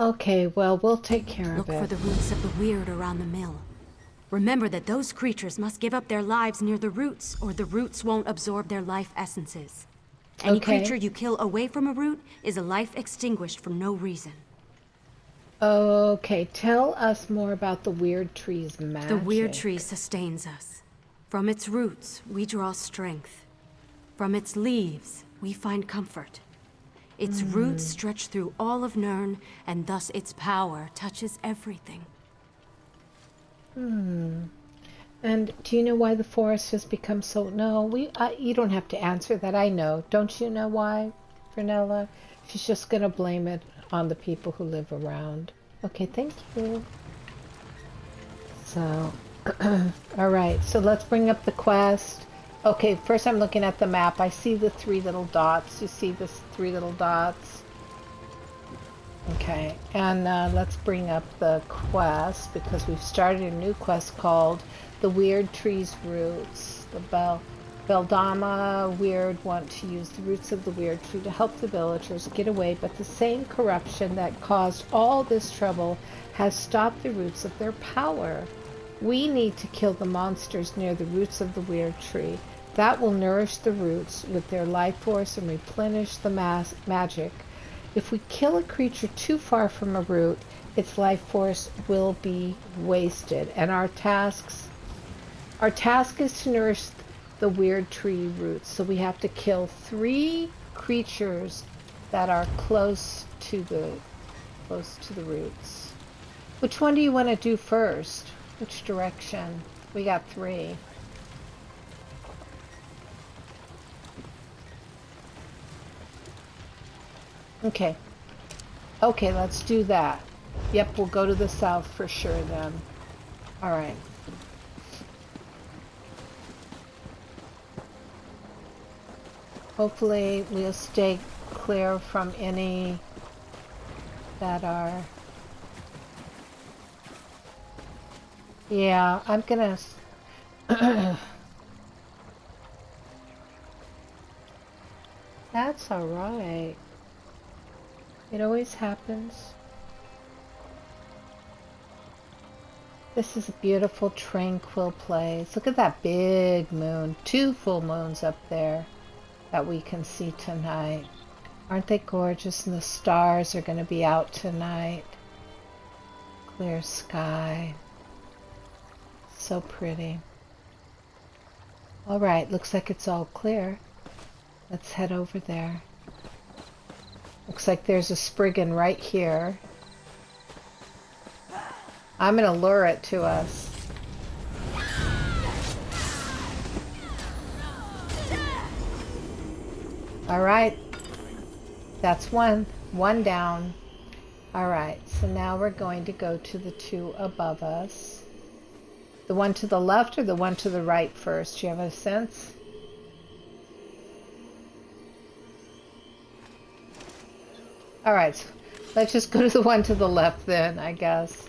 Okay, well, we'll take care of it. Look for the roots of the Wyrd around the mill. Remember that those creatures must give up their lives near the roots, or the roots won't absorb their life essences. Any creature you kill away from a root is a life extinguished for no reason. Okay, tell us more about the Wyrd Tree's magic. The Wyrd Tree sustains us. From its roots, we draw strength. From its leaves, we find comfort. Its roots stretch through all of Nirn, and thus its power touches everything. And do you know why the forest has become so... No, you don't have to answer that. I know. Don't you know why, Fernella? She's just going to blame it on the people who live around. Okay, thank you. So, all right. So let's bring up the quest. Okay, first I'm looking at the map. I see the 3 little dots. You see the 3 little dots? Okay, and let's bring up the quest because we've started a new quest called The Wyrd Tree's Roots. The bell. Beldama, Wyrd want to use the roots of the Wyrd Tree to help the villagers get away, but the same corruption that caused all this trouble has stopped the roots of their power. We need to kill the monsters near the roots of the Wyrd Tree. That will nourish the roots with their life force and replenish the magic. If we kill a creature too far from a root, its life force will be wasted. And our task is to nourish the Wyrd Tree roots. So we have to kill 3 creatures that are close to the roots. Which one do you want to do first? Which direction? We got 3. Okay. Okay, let's do that. Yep, we'll go to the south for sure then. Alright. Hopefully we'll stay clear from any that are... Yeah, I'm gonna... That's alright. It always happens. This is a beautiful, tranquil place. Look at that big moon. 2 full moons up there that we can see tonight. Aren't they gorgeous? And the stars are going to be out tonight. Clear sky. So pretty. Alright, looks like it's all clear. Let's head over there. Looks like there's a Spriggan right here. I'm going to lure it to us. Alright. That's one. One down. Alright, so now we're going to go to the 2 above us. The one to the left or the one to the right first? Do you have a sense? Alright, so let's just go to the one to the left then, I guess.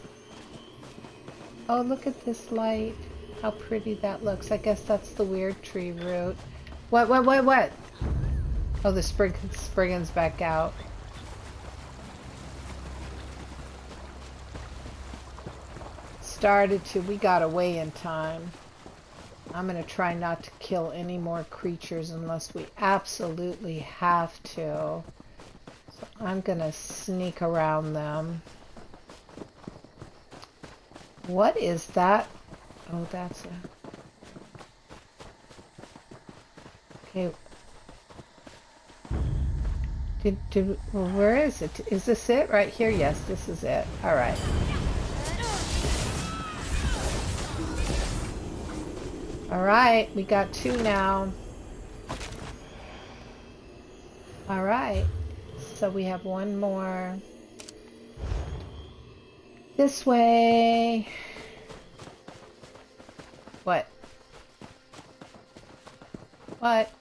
Oh, look at this light. How pretty that looks. I guess that's the Wyrd Tree root. What? Oh, the Spriggan's back out. Started to. We got away in time. I'm going to try not to kill any more creatures unless we absolutely have to. So I'm going to sneak around them. What is that? Oh, that's a... Okay. Where is it? Is this it? Right here? Yes, this is it. Alright. Alright, we got 2 now. Alright. So we have 1 more. This way. What? What?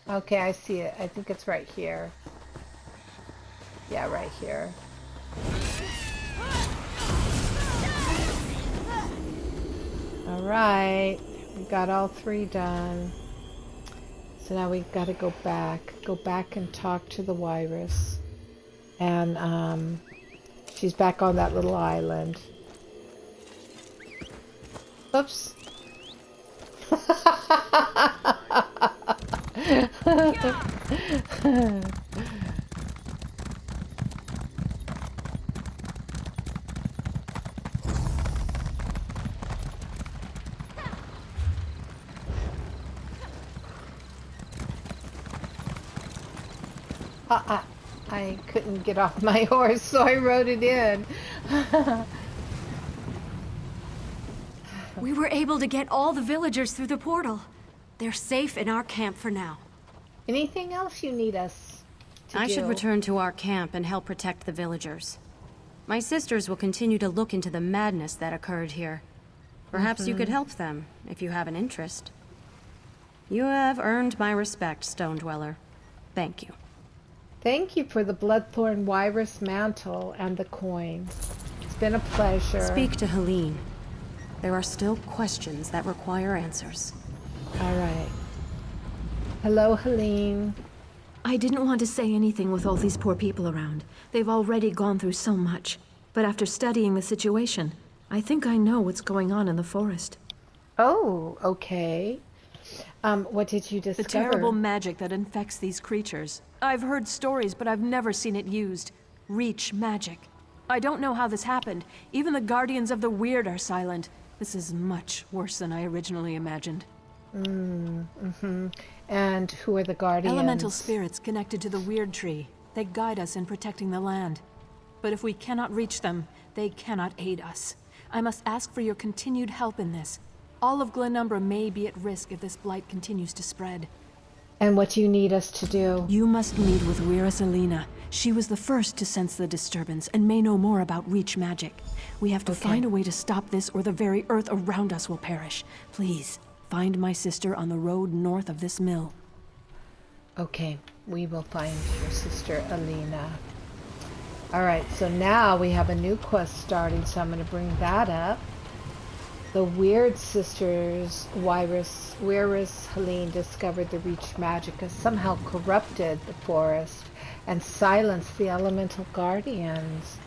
Okay, I see it. I think it's right here. Yeah, right here. Alright. We got all 3 done. So now we've got to go back and talk to the Wyrd. And she's back on that little island. Oops. I couldn't get off my horse, so I rode it in. We were able to get all the villagers through the portal. They're safe in our camp for now. Anything else you need us to do? I should return to our camp and help protect the villagers. My sisters will continue to look into the madness that occurred here. Perhaps you could help them, if you have an interest. You have earned my respect, Stone Dweller. Thank you. Thank you for the Bloodthorn Wyrd mantle and the coin. It's been a pleasure. Speak to Helene. There are still questions that require answers. All right. Hello, Helene. I didn't want to say anything with all these poor people around. They've already gone through so much. But after studying the situation, I think I know what's going on in the forest. Oh, okay. What did you discover? The terrible magic that infects these creatures. I've heard stories, but I've never seen it used. Reach magic. I don't know how this happened. Even the guardians of the Wyrd are silent. This is much worse than I originally imagined. And who are the guardians? Elemental spirits connected to the Wyrd Tree. They guide us in protecting the land. But if we cannot reach them, they cannot aid us. I must ask for your continued help in this. All of Glenumbra may be at risk if this blight continues to spread. And what do you need us to do? You must meet with Wyrd Sisters. She was the first to sense the disturbance and may know more about reach magic. We have to find a way to stop this or the very earth around us will perish. Please, find my sister on the road north of this mill. Okay, we will find your sister Alina. Alright, so now we have a new quest starting, so I'm going to bring that up. The Wyrd Sisters, Wyrd Helene discovered the Reach Magic has somehow corrupted the forest and silenced the elemental guardians.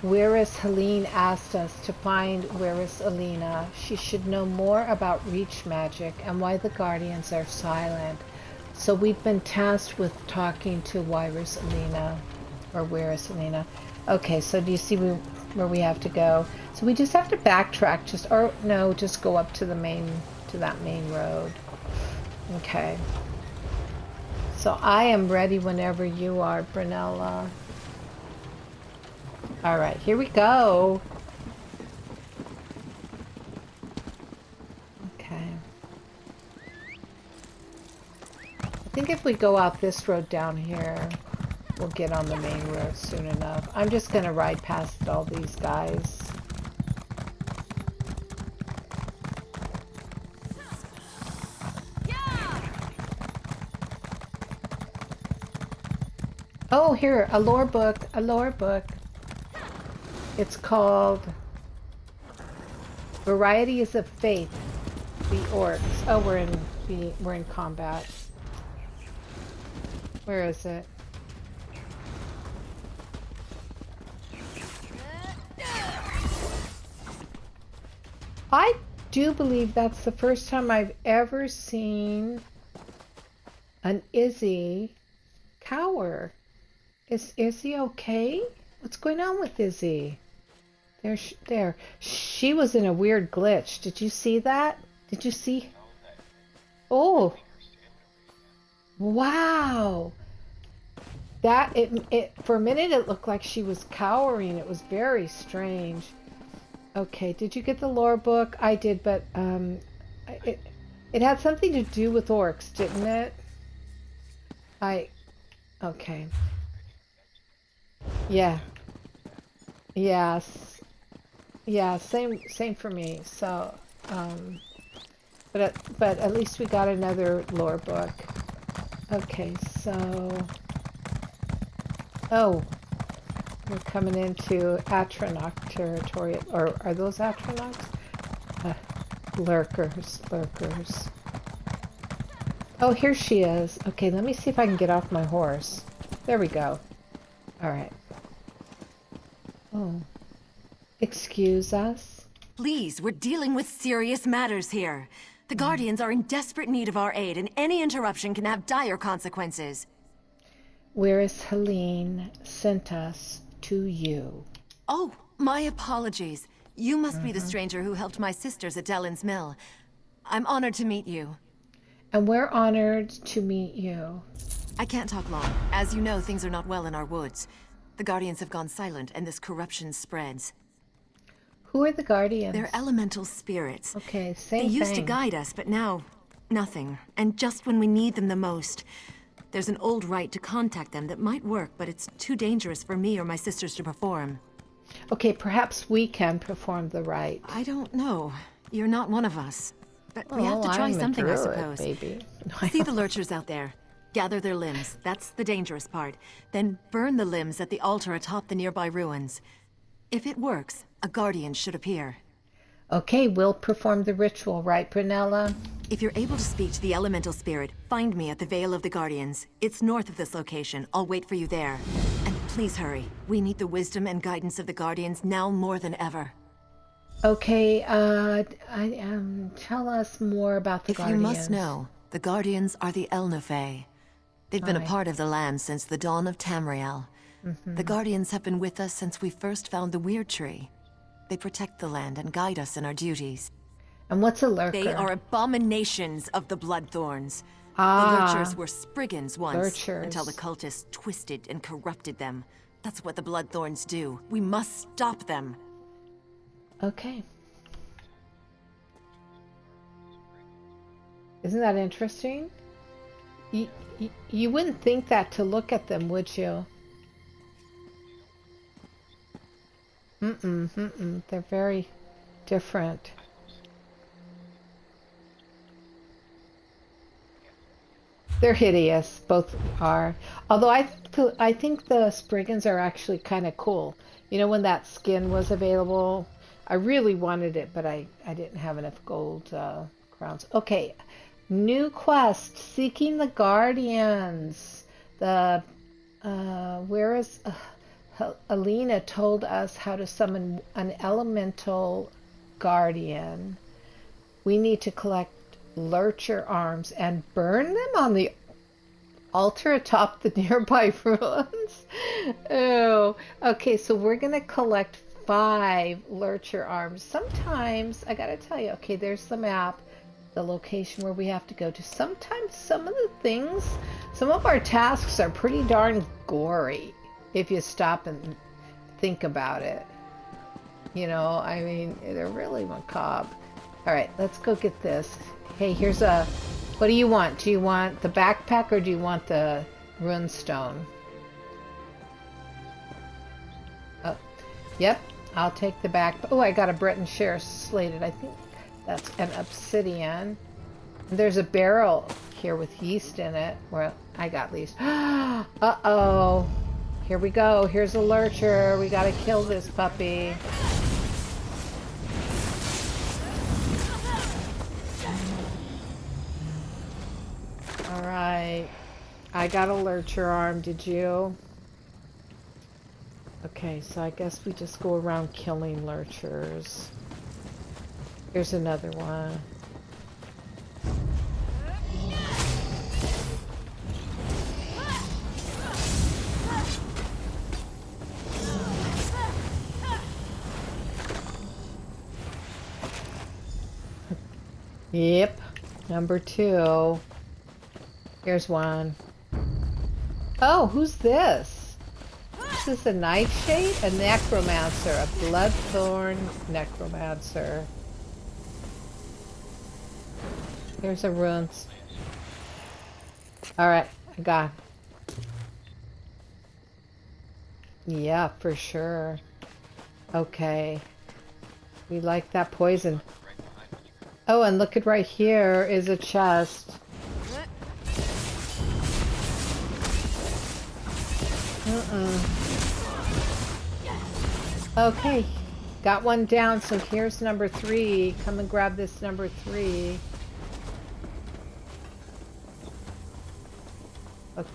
Wyrd Helene asked us to find Wyrd Alina. She should know more about Reach Magic and why the guardians are silent. So we've been tasked with talking to Wyrd Alina, or Wyrd Alina. Okay, so do you see where we have to go? So we just have to backtrack, just go up to that main road. Okay. So I am ready whenever you are, Brunella. All right, here we go. Okay. I think if we go out this road down here, we'll get on the main road soon enough. I'm just gonna ride past all these guys. Oh, here, a lore book. It's called Varieties of Faith, the Orcs. Oh, we're in combat. Where is it? I do believe that's the first time I've ever seen an Izzy cower. Is Izzy okay? What's going on with Izzy? There. She was in a weird glitch. Did you see that? Did you see? Oh. Wow. That it for a minute it looked like she was cowering. It was very strange. Okay, did you get the lore book? I did, but it had something to do with orcs, didn't it? Okay. Yeah. Yes. Yeah, same for me. So, but at least we got another lore book. Okay, so we're coming into Atronach territory. Or are those Atronachs? Lurkers. Oh, here she is. Okay, let me see if I can get off my horse. There we go. Alright. Oh. Excuse us? Please, we're dealing with serious matters here. The Guardians are in desperate need of our aid, and any interruption can have dire consequences. Wyrd Helene sent us to you. Oh, my apologies. You must be the stranger who helped my sisters at Dellen's Mill. I'm honored to meet you. And we're honored to meet you. I can't talk long. As you know, things are not well in our woods. The Guardians have gone silent, and this corruption spreads. Who are the Guardians? They're elemental spirits. Okay, same thing. They used to guide us, but now, nothing. And just when we need them the most. There's an old rite to contact them that might work, but it's too dangerous for me or my sisters to perform. Okay, perhaps we can perform the rite. I don't know. You're not one of us. But we have to try something, I suppose. Baby. See the lurchers out there. Gather their limbs. That's the dangerous part. Then burn the limbs at the altar atop the nearby ruins. If it works, a guardian should appear. Okay, we'll perform the ritual, right, Brunella? If you're able to speak to the elemental spirit, find me at the Vale of the Guardians. It's north of this location. I'll wait for you there. And please hurry. We need the wisdom and guidance of the Guardians now more than ever. Okay, tell us more about the Guardians. If you must know, the Guardians are the Elnefey. They've been a part of the land since the dawn of Tamriel. The Guardians have been with us since we first found the Wyrd Tree. They protect the land and guide us in our duties. And what's a lurker? They are abominations of the Bloodthorns. The Lurchers were Spriggans once, until the cultists twisted and corrupted them. That's what the Bloodthorns do. We must stop them. Okay. Isn't that interesting? You wouldn't think that to look at them, would you? They're very different. They're hideous, both are. Although I think the Spriggans are actually kind of cool. You know, when that skin was available, I really wanted it, but I didn't have enough gold crowns. Okay, new quest, seeking the Guardians. The where is Alina told us how to summon an elemental guardian. We need to collect lurcher arms and burn them on the altar atop the nearby ruins. Oh, okay, so we're gonna collect 5 lurcher arms. Sometimes I gotta tell you, okay, there's the map, the location where we have to go to. Sometimes some of the things, some of our tasks are pretty darn gory if you stop and think about it. You know, I mean, they're really macabre. All right, let's go get this. Hey, here's a... What do you want? Do you want the backpack or do you want the runestone? Oh, yep, I'll take the back. Oh, I got a Breton share slated. I think that's an obsidian. And there's a barrel here with yeast in it. Well, I got these. Uh-oh. Here we go. Here's a lurcher. We gotta kill this puppy. Alright. I got a lurcher arm, did you? Okay, so I guess we just go around killing lurchers. Here's another one. Yep, number 2. Here's one. Oh, who's this? Is this a nightshade? A necromancer, a bloodthorn necromancer. Here's a runes. Alright, I got. Yeah, for sure. Okay. We like that poison. Oh, and look at right here is a chest. Okay, got one down, so here's number 3. Come and grab this number 3. Okay.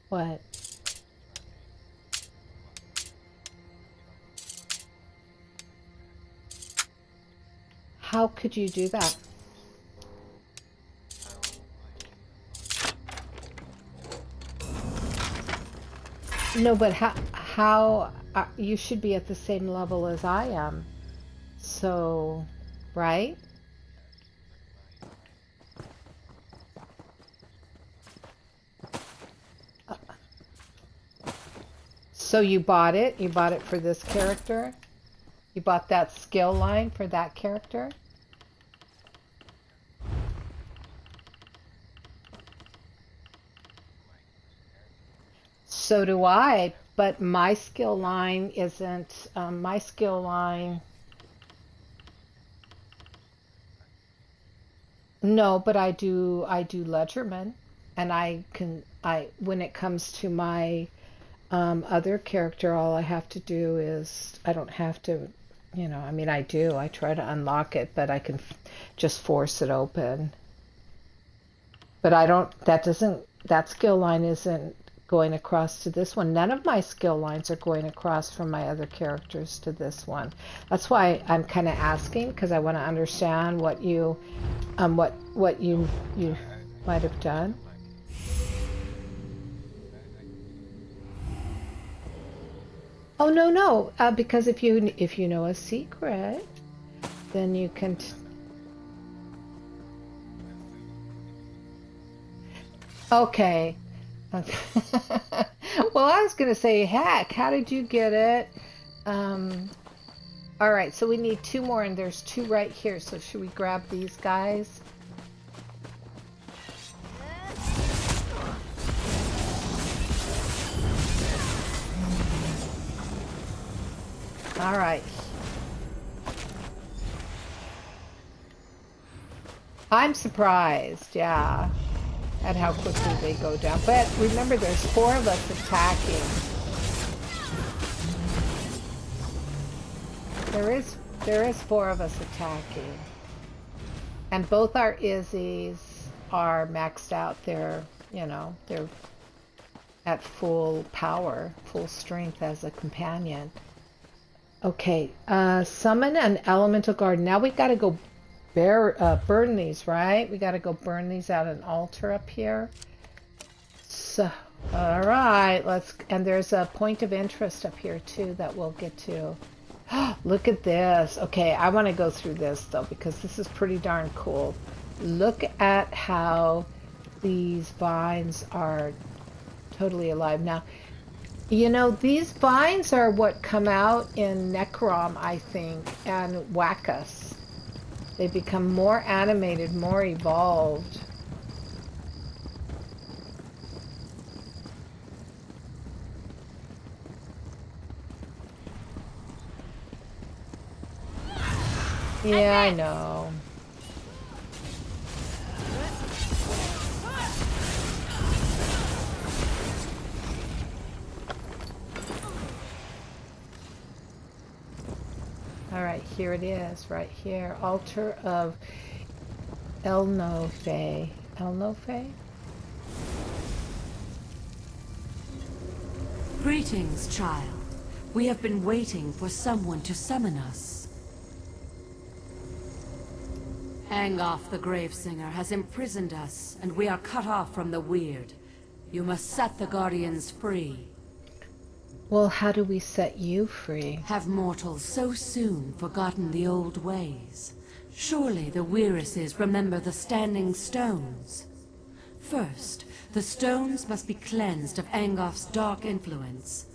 What? How could you do that? No, but how you should be at the same level as I am. So, right? So you bought it? You bought it for this character? You bought that skill line for that character? So do I, but my skill line isn't, my skill line... No, but I do Ledgerman, and when it comes to my other character, all I have to do is I don't have to, I mean I try to unlock it, but I can just force it open. But that skill line isn't going across to this one. None of my skill lines are going across from my other characters to this one. That's why I'm kind of asking, because I want to understand what you might have done. Oh no, because if you know a secret, then you can. Okay. Well, I was going to say, heck, how did you get it? All right, so we need 2 more, and there's 2 right here. So should we grab these guys? All right. I'm surprised, yeah, at how quickly they go down. But remember, there's 4 of us attacking. There is 4 of us attacking. And both our Izzies are maxed out. They're at full power, full strength as a companion. Okay, summon an elemental guard. Now we got to go burn these, right? We got to go burn these at an altar up here. So, all right, and there's a point of interest up here too that we'll get to. Look at this. Okay, I want to go through this though, because this is pretty darn cool. Look at how these vines are totally alive. Now, these vines are what come out in Necrom, I think, and whack us. They become more animated, more evolved. Yeah, I know. All right, here it is, right here. Altar of Elnofe. Elnofe? Greetings, child. We have been waiting for someone to summon us. Angof the Gravesinger has imprisoned us, and we are cut off from the Wyrd. You must set the Guardians free. Well, how do we set you free? Have mortals so soon forgotten the old ways? Surely the Wyrises remember the Standing Stones. First, the stones must be cleansed of Angof's dark influence.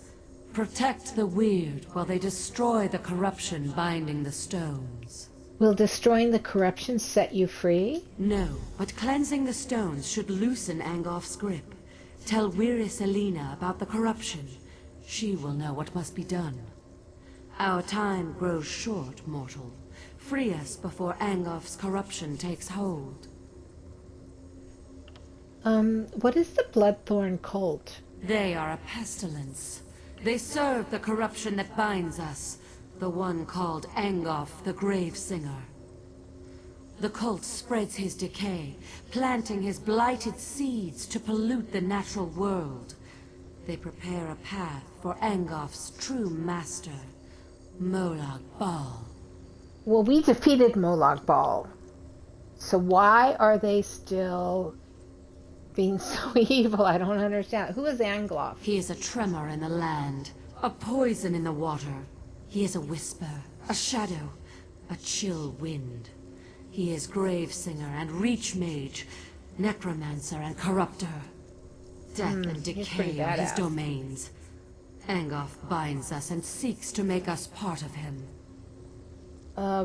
Protect the Wyrd while they destroy the corruption binding the stones. Will destroying the corruption set you free? No, but cleansing the stones should loosen Angof's grip. Tell Wyris Elena about the corruption. She will know what must be done. Our time grows short, mortal. Free us before Angof's corruption takes hold. What is the Bloodthorn cult? They are a pestilence. They serve the corruption that binds us, the one called Angof the Gravesinger. The cult spreads his decay, planting his blighted seeds to pollute the natural world. They prepare a path for Angof's true master, Molag Bal. Well, we defeated Molag Bal. So why are they still being so evil? I don't understand. Who is Anglof? He is a tremor in the land, a poison in the water. He is a whisper, a shadow, a chill wind. He is Gravesinger and Reach Mage, Necromancer and Corruptor. Death and decay are his domains. Angof binds us and seeks to make us part of him.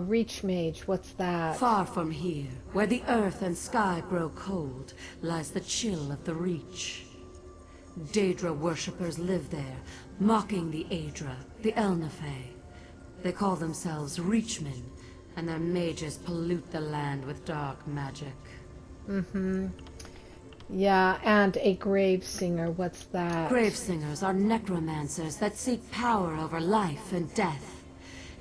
Reach Mage, what's that? Far from here, where the earth and sky grow cold, lies the chill of the Reach. Daedra worshippers live there, mocking the Aedra, the Elnefe. They call themselves Reachmen, and their mages pollute the land with dark magic. Mm-hmm. Yeah, and a grave singer. What's that? Grave singers are necromancers that seek power over life and death.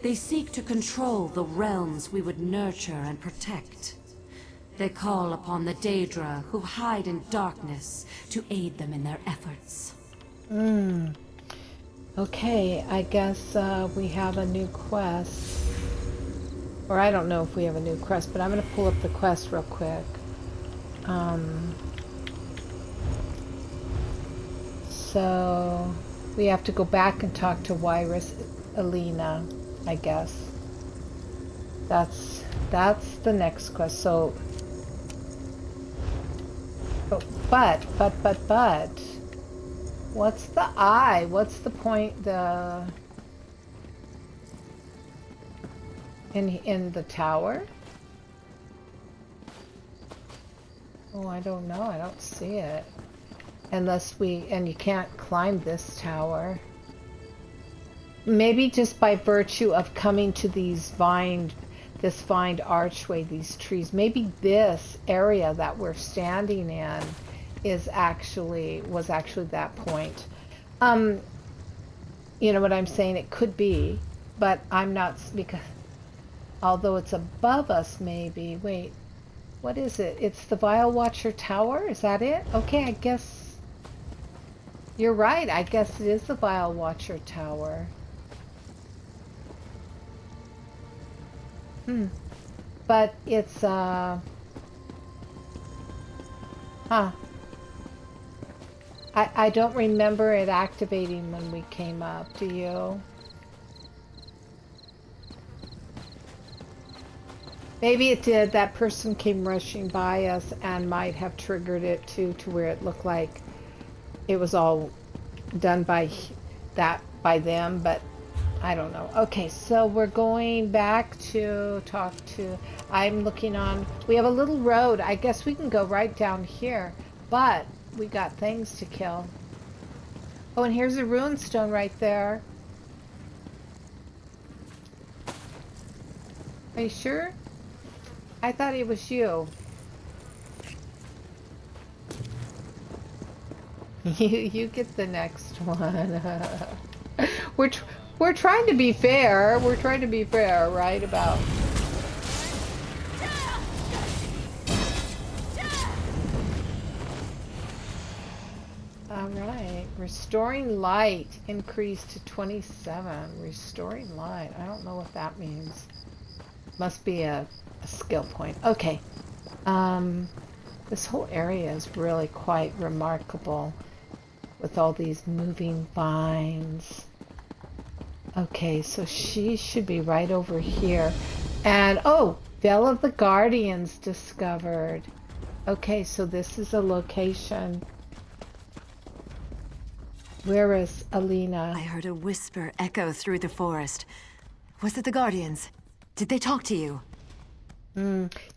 They seek to control the realms we would nurture and protect. They call upon the Daedra who hide in darkness to aid them in their efforts. Okay, I guess we have a new quest. Or I don't know if we have a new quest, but I'm going to pull up the quest real quick. So we have to go back and talk to Wyrd Alina, I guess. That's the next quest. So, but, what's the eye? What's the point? In the tower? Oh, I don't know. I don't see it. Unless and you can't climb this tower. Maybe just by virtue of coming to this vined archway, these trees. Maybe this area that we're standing in was actually that point. You know what I'm saying? It could be, but I'm not, because although it's above us, maybe. Wait, what is it? It's the Vile Watcher Tower? Is that it? Okay, I guess you're right. I guess it is the Vile Watcher Tower. But it's, I don't remember it activating when we came up. Do you? Maybe it did. That person came rushing by us and might have triggered it too, to where it looked like it was all done by them, but I don't know. Okay, so we're going back to talk to, I'm looking on, we have a little road. I guess we can go right down here, but we got things to kill. Oh, and here's a rune stone right there. Are you sure? I thought it was you. You get the next one. We're trying to be fair. We're trying to be fair, right? About. All right. Restoring light increased to 27. Restoring light. I don't know what that means. Must be a skill point. Okay. This whole area is really quite remarkable with all these moving vines. Okay, so she should be right over here. And, oh, Veil of the Guardians discovered. Okay, so this is a location. Where is Alina? I heard a whisper echo through the forest. Was it the Guardians? Did they talk to you?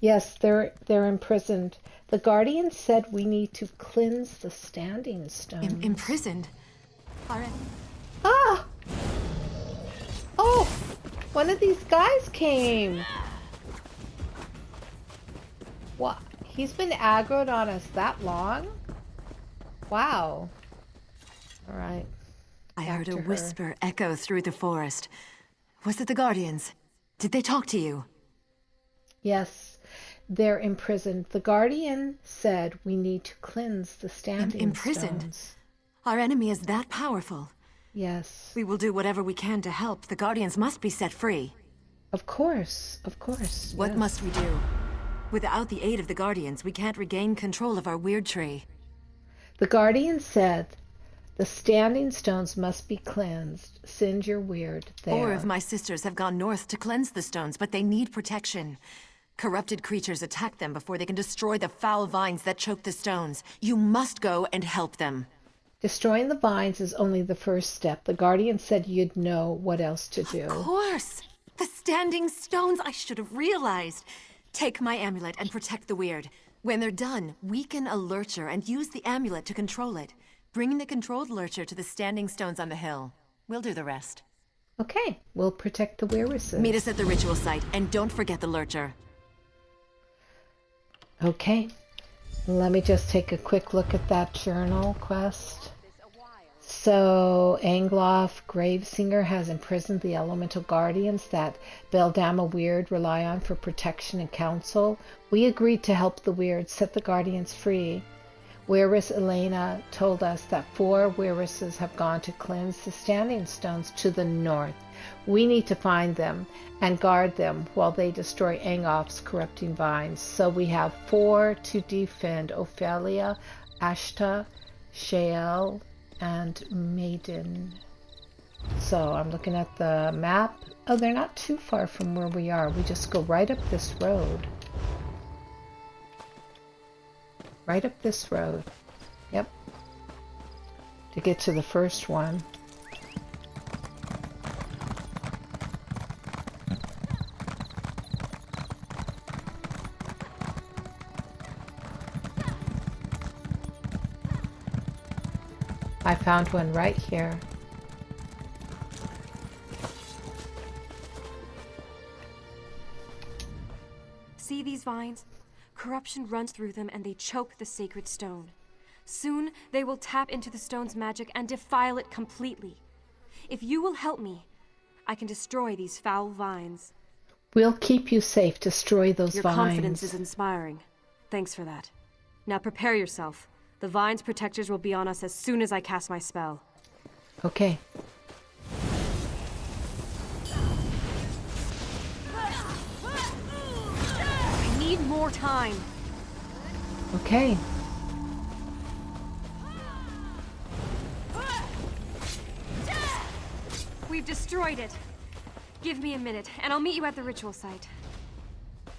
Yes, they're imprisoned. The Guardian said we need to cleanse the standing stones. Imprisoned? Ah! Oh! One of these guys came! What? He's been aggroed on us that long? Wow. Alright. I heard a whisper echo through the forest. Was it the Guardians? Did they talk to you? Yes, they're imprisoned. The Guardian said we need to cleanse the standing imprisoned? stones. Our enemy is that powerful? Yes. We will do whatever we can to help. The Guardians must be set free. Of course, of course. What must we do? Without the aid of the Guardians, we can't regain control of our Wyrd Tree. The Guardian said the standing stones must be cleansed. Send your Wyrd there. 4 of my sisters have gone north to cleanse the stones, but they need protection. Corrupted creatures attack them before they can destroy the foul vines that choke the stones. You must go and help them. Destroying the vines is only the first step. The Guardian said you'd know what else to do. Of course! The standing stones! I should have realized. Take my amulet and protect the Wyrd. When they're done, weaken a lurcher and use the amulet to control it. Bring the controlled lurcher to the standing stones on the hill. We'll do the rest. Okay, we'll protect the Wyrd. Meet us at the ritual site, and don't forget the Lurcher. Okay, let me just take a quick look at that journal quest. So, Angloff Gravesinger has imprisoned the elemental guardians that Beldama Wyrd rely on for protection and counsel. We agreed to help the Wyrd set the guardians free. Wyrd Elena told us that 4 Wyrds have gone to cleanse the standing stones to the north. We need to find them and guard them while they destroy Angoff's corrupting vines. So we have 4 to defend: Ophelia, Ashta, Shael, and Maiden. So I'm looking at the map. Oh, they're not too far from where we are. We just go right up this road. Right up this road. Yep. To get to the first one. I found one right here. See these vines? Corruption runs through them and they choke the sacred stone. Soon they will tap into the stone's magic and defile it completely. If you will help me, I can destroy these foul vines. We'll keep you safe. Destroy those vines. Your confidence is inspiring. Thanks for that. Now prepare yourself. The vine's protectors will be on us as soon as I cast my spell. Okay. I need more time. Okay. We've destroyed it. Give me a minute, and I'll meet you at the ritual site.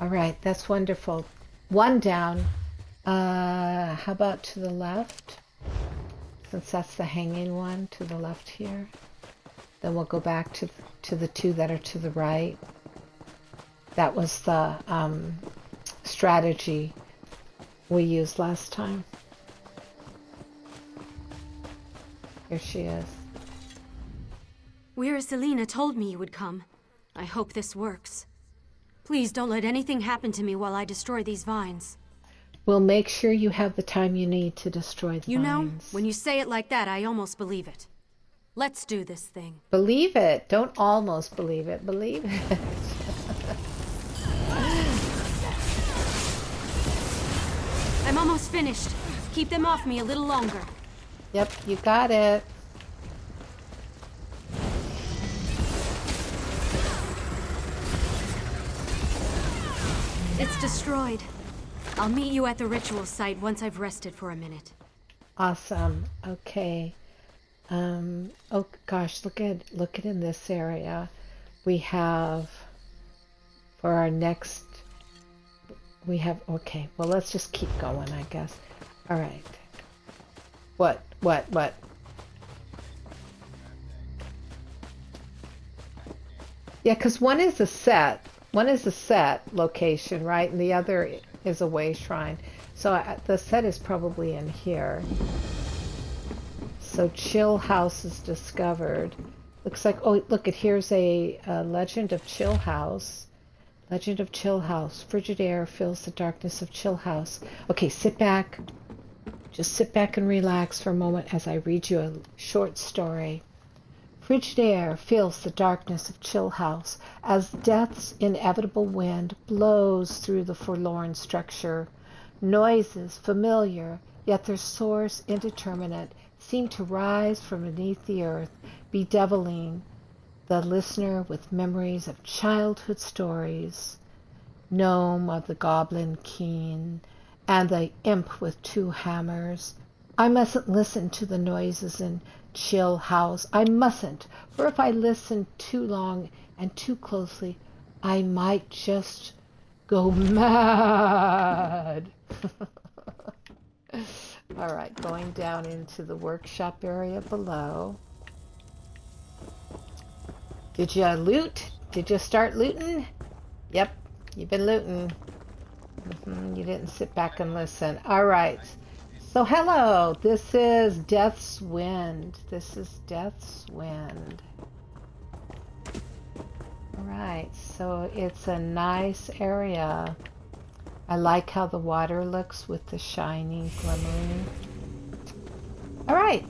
All right, that's wonderful. One down. How about to the left? Since that's the hanging one, to the left here. Then we'll go back to the 2 that are to the right. That was the strategy we used last time. Here she is. Wyrd Selena told me you would come. I hope this works. Please don't let anything happen to me while I destroy these vines. We'll make sure you have the time you need to destroy the vines. You know, when you say it like that, I almost believe it. Let's do this thing. Believe it. Don't almost believe it. Believe it. I'm almost finished. Keep them off me a little longer. Yep, you got it. It's destroyed. I'll meet you at the ritual site once I've rested for a minute. Awesome. Okay. Oh gosh, look at in this area. We have for our next okay, well let's just keep going, I guess. All right. What? Yeah, because one is a set location, right? And the other is a way shrine. So the set is probably in here. So Chill House is discovered. Looks like, oh, look, here's a Legend of Chill House. Legend of Chill House. Frigid air fills the darkness of Chill House. Okay, sit back. Just sit back and relax for a moment as I read you a short story. Frigid air fills the darkness of Chill House as death's inevitable wind blows through the forlorn structure. Noises familiar, yet their source indeterminate, seem to rise from beneath the earth, bedeviling the listener with memories of childhood stories. Gnome of the Goblin Keen, and the imp with 2 hammers. I mustn't listen to the noises in Chill House. I mustn't, for if I listen too long and too closely, I might just go mad. All right, going down into the workshop area below. Did you loot? Did you start looting? Yep, you've been looting. You didn't sit back and listen. All right. So hello, this is Death's Wind. Alright, so it's a nice area. I like how the water looks with the shiny, glimmering. Alright.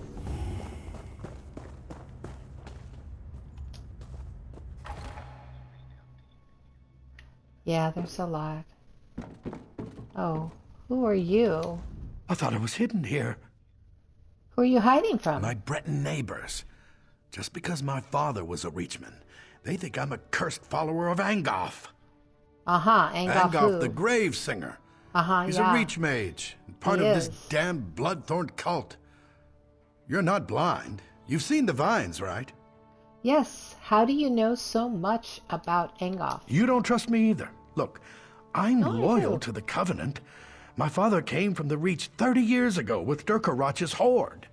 Yeah, there's a lot. Oh, who are you? I thought I was hidden here. Who are you hiding from? My Breton neighbors. Just because my father was a Reachman, they think I'm a cursed follower of Angoff. Angoff who? the grave singer. He's yeah. a Reach mage, part of this damn bloodthorn cult. You're not blind. You've seen the vines, right? Yes. How do you know so much about Angoff? You don't trust me either. Look, I'm loyal to the Covenant. My father came from the Reach 30 years ago with Durkarach's horde.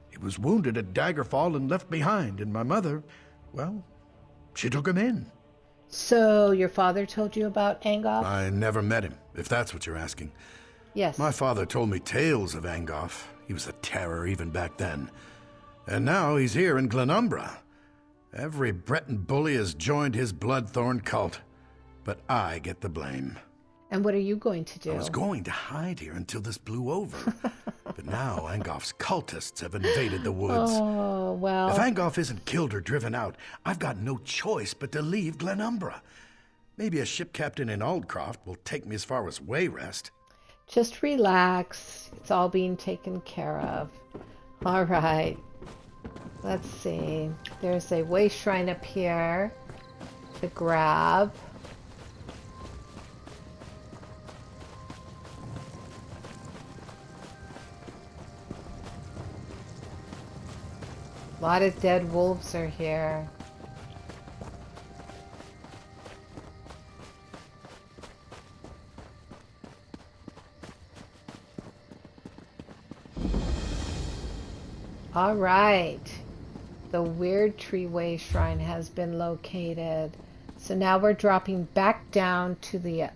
He was wounded at Daggerfall and left behind, and my mother, well, she took him in. So your father told you about Angoff? I never met him, if that's what you're asking. Yes. My father told me tales of Angoff. He was a terror even back then. And now he's here in Glenumbra. Every Breton bully has joined his bloodthorn cult. But I get the blame. And what are you going to do? I was going to hide here until this blew over. But now Angoff's cultists have invaded the woods. Oh, well. If Angoff isn't killed or driven out, I've got no choice but to leave Glenumbra. Maybe a ship captain in Aldcroft will take me as far as Wayrest. Just relax. It's all being taken care of. All right. Let's see. There's a way shrine up here to grab. A lot of dead wolves are here. All right. The Wyrd Tree Way Shrine has been located. So now we're dropping back down to the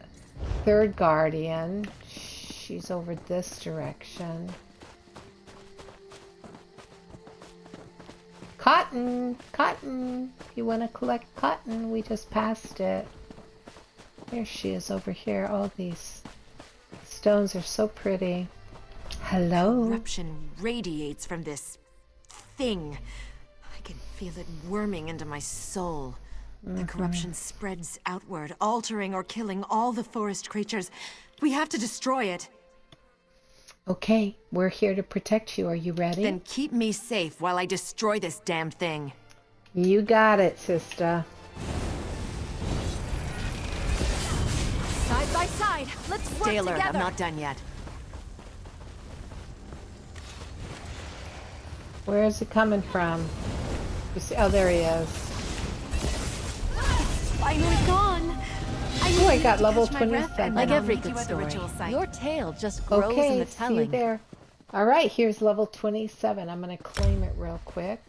third guardian. She's over this direction. Cotton! Cotton! If you want to collect cotton, we just passed it. Here she is over here. All these stones are so pretty. Hello? Corruption radiates from this thing. I can feel it worming into my soul. The corruption spreads outward, altering or killing all the forest creatures. We have to destroy it. Okay, we're here to protect you. Are you ready? Then keep me safe while I destroy this damned thing. You got it, sister. Side by side, let's work Stay alert, together. I'm not done yet. Where is it coming from? You see? Oh, there he is. Finally gone. Oh, I got level 27. Like every good story, your tale just grows in the telling. See you there. All right, here's level 27. I'm going to claim it real quick.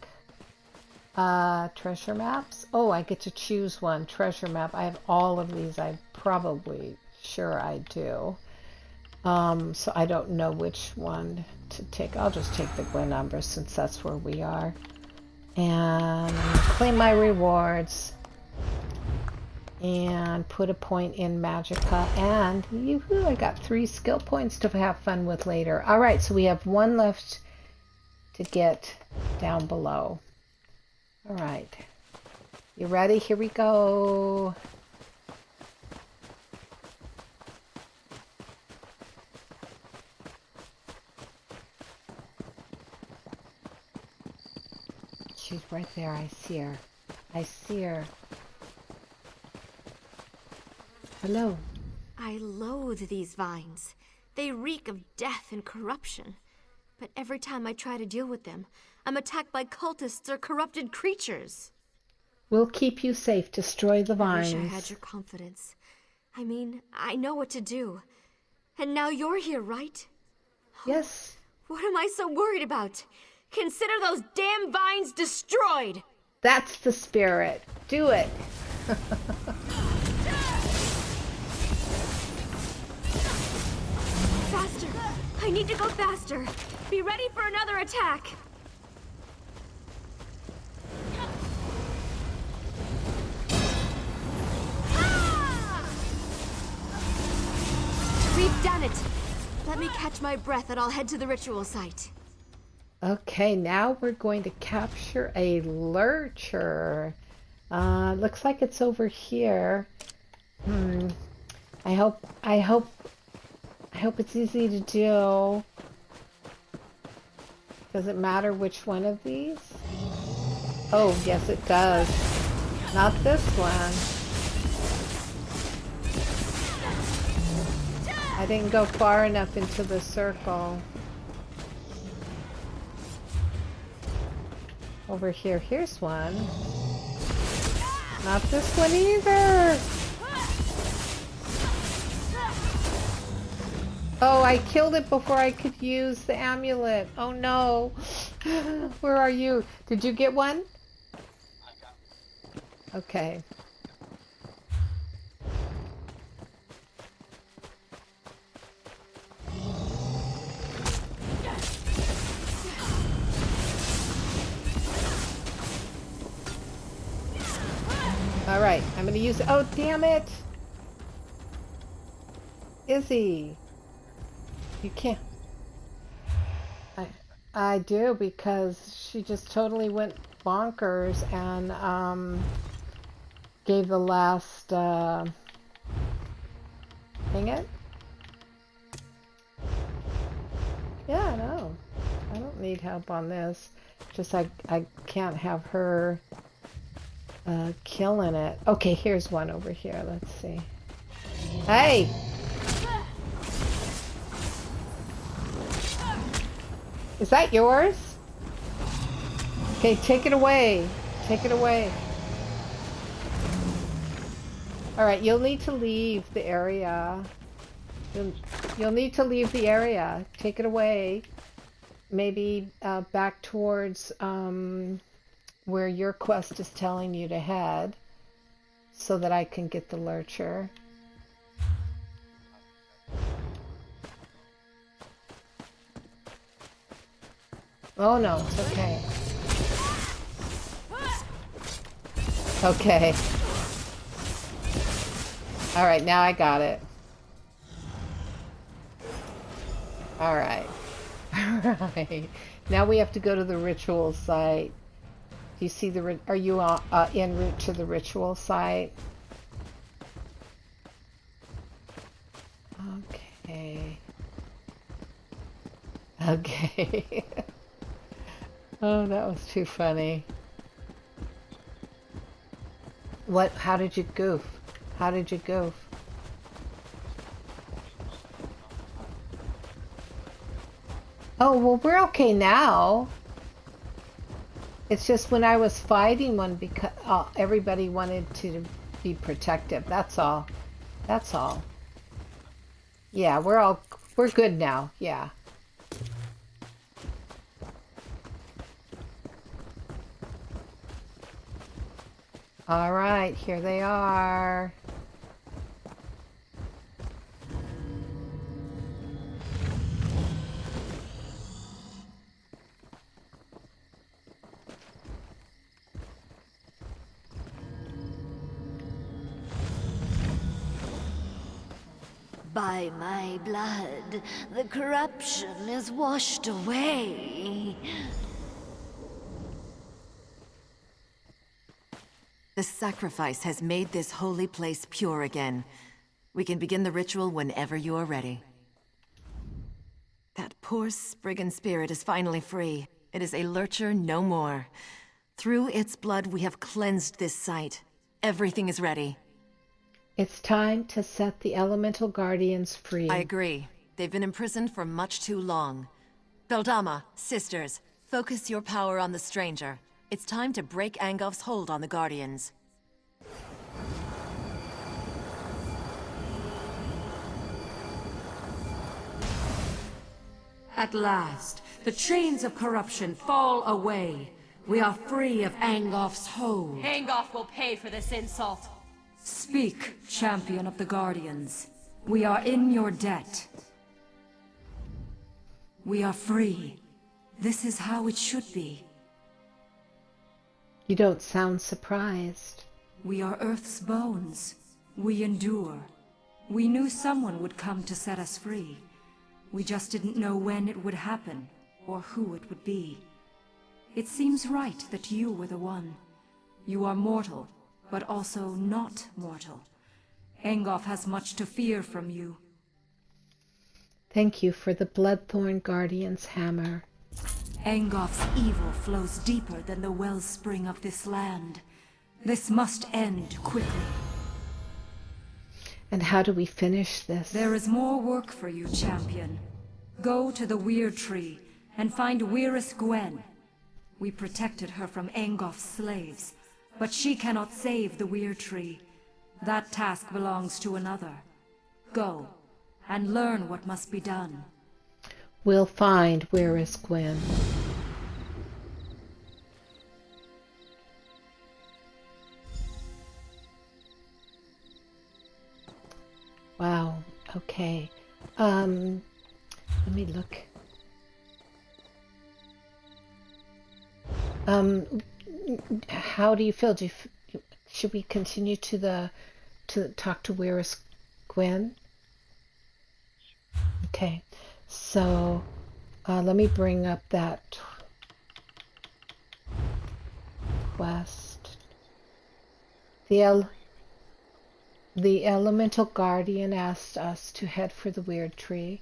Treasure maps. Oh, I get to choose one. Treasure map. I have all of these. I'm probably sure I do. So I don't know which one to take. I'll just take the Glenumbra since that's where we are. And I'm going to claim my rewards. And put a point in Magicka, and I got 3 skill points to have fun with later. All right, so we have 1 left to get down below. All right, you ready? Here we go. She's right there. I see her. I see her. Hello. I loathe these vines. They reek of death and corruption. But every time I try to deal with them, I'm attacked by cultists or corrupted creatures. We'll keep you safe. Destroy the vines. I wish I had your confidence. I mean, I know what to do. And now you're here, right? Yes. What am I so worried about? Consider those damn vines destroyed! That's the spirit. Do it. Faster! I need to go faster! Be ready for another attack! catch my breath and I'll head to the ritual site. Okay, now we're going to capture a lurcher. Looks like it's over here. I hope it's easy to do. Does it matter which one of these? Oh, yes it does. Not this one. I didn't go far enough into the circle. Over here, here's one. Not this one either! Oh, I killed it before I could use the amulet. Oh no! Where are you? Did you get one? Okay. Alright, I'm gonna use it. Oh, damn it! Izzy! You can't. I do, because she just totally went bonkers and gave the last dang it. Yeah, no. I don't need help on this. Just I can't have her killing it. Okay, here's one over here. Let's see. Hey! Is that yours? Okay, take it away. Take it away. Alright, you'll need to leave the area. You'll need to leave the area. Take it away. Maybe back towards where your quest is telling you to head, so that I can get the lurcher. Oh no, it's okay. Okay. Alright, now I got it. Alright. Alright. Now we have to go to the ritual site. Do you see the... Are you en route to the ritual site? Okay. Okay. Oh, that was too funny. What? How did you goof? How did you goof? Oh, well, we're okay now. It's just when I was fighting one, because everybody wanted to be protective. That's all. That's all. Yeah, we're good now. Yeah. All right, here they are. By my blood, the corruption is washed away. The sacrifice has made this holy place pure again. We can begin the ritual whenever you are ready. That poor Spriggan spirit is finally free. It is a lurcher no more. Through its blood, we have cleansed this site. Everything is ready. It's time to set the elemental guardians free. I agree. They've been imprisoned for much too long. Beldama, sisters, focus your power on the stranger. It's time to break Angof's hold on the Guardians. At last, the chains of corruption fall away. We are free of Angof's hold. Angof will pay for this insult. Speak, champion of the Guardians. We are in your debt. We are free. This is how it should be. You don't sound surprised. We are Earth's bones. We endure. We knew someone would come to set us free. We just didn't know when it would happen, or who it would be. It seems right that you were the one. You are mortal, but also not mortal. Engoff has much to fear from you. Thank you for the Bloodthorn Guardian's hammer. Engoff's evil flows deeper than the wellspring of this land. This must end quickly. And how do we finish this? There is more work for you, champion. Go to the Wyrd Tree and find Wyrd Gwen. We protected her from Engoff's slaves, but she cannot save the Wyrd Tree. That task belongs to another. Go, and learn what must be done. We'll find Wyrd Gwen. Wow, okay. Let me look. How do you feel? Should we continue to talk to Wyrd Gwen? Okay, so let me bring up that quest. The Elemental Guardian asked us to head for the Wyrd Tree.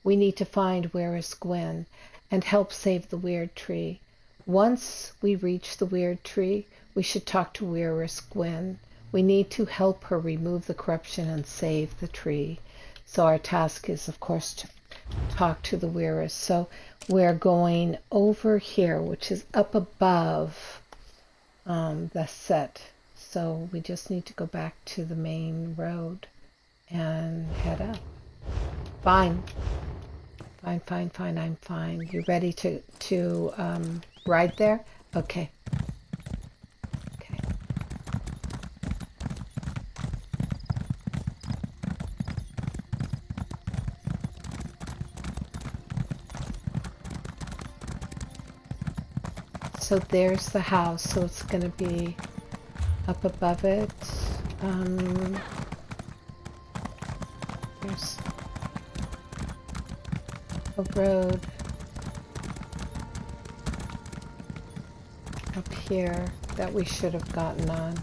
We need to find Wyrd Gwen and help save the Wyrd Tree. Once we reach the Wyrd Tree, we should talk to Wyrd Gwen. We need to help her remove the corruption and save the tree. So our task is, of course, to talk to the Wyrd. So we're going over here, which is up above the set. So we just need to go back to the main road and head up. Fine. I'm fine. You ready to ride there? Okay. So there's the house, so it's going to be up above it. There's a road up here that we should have gotten on.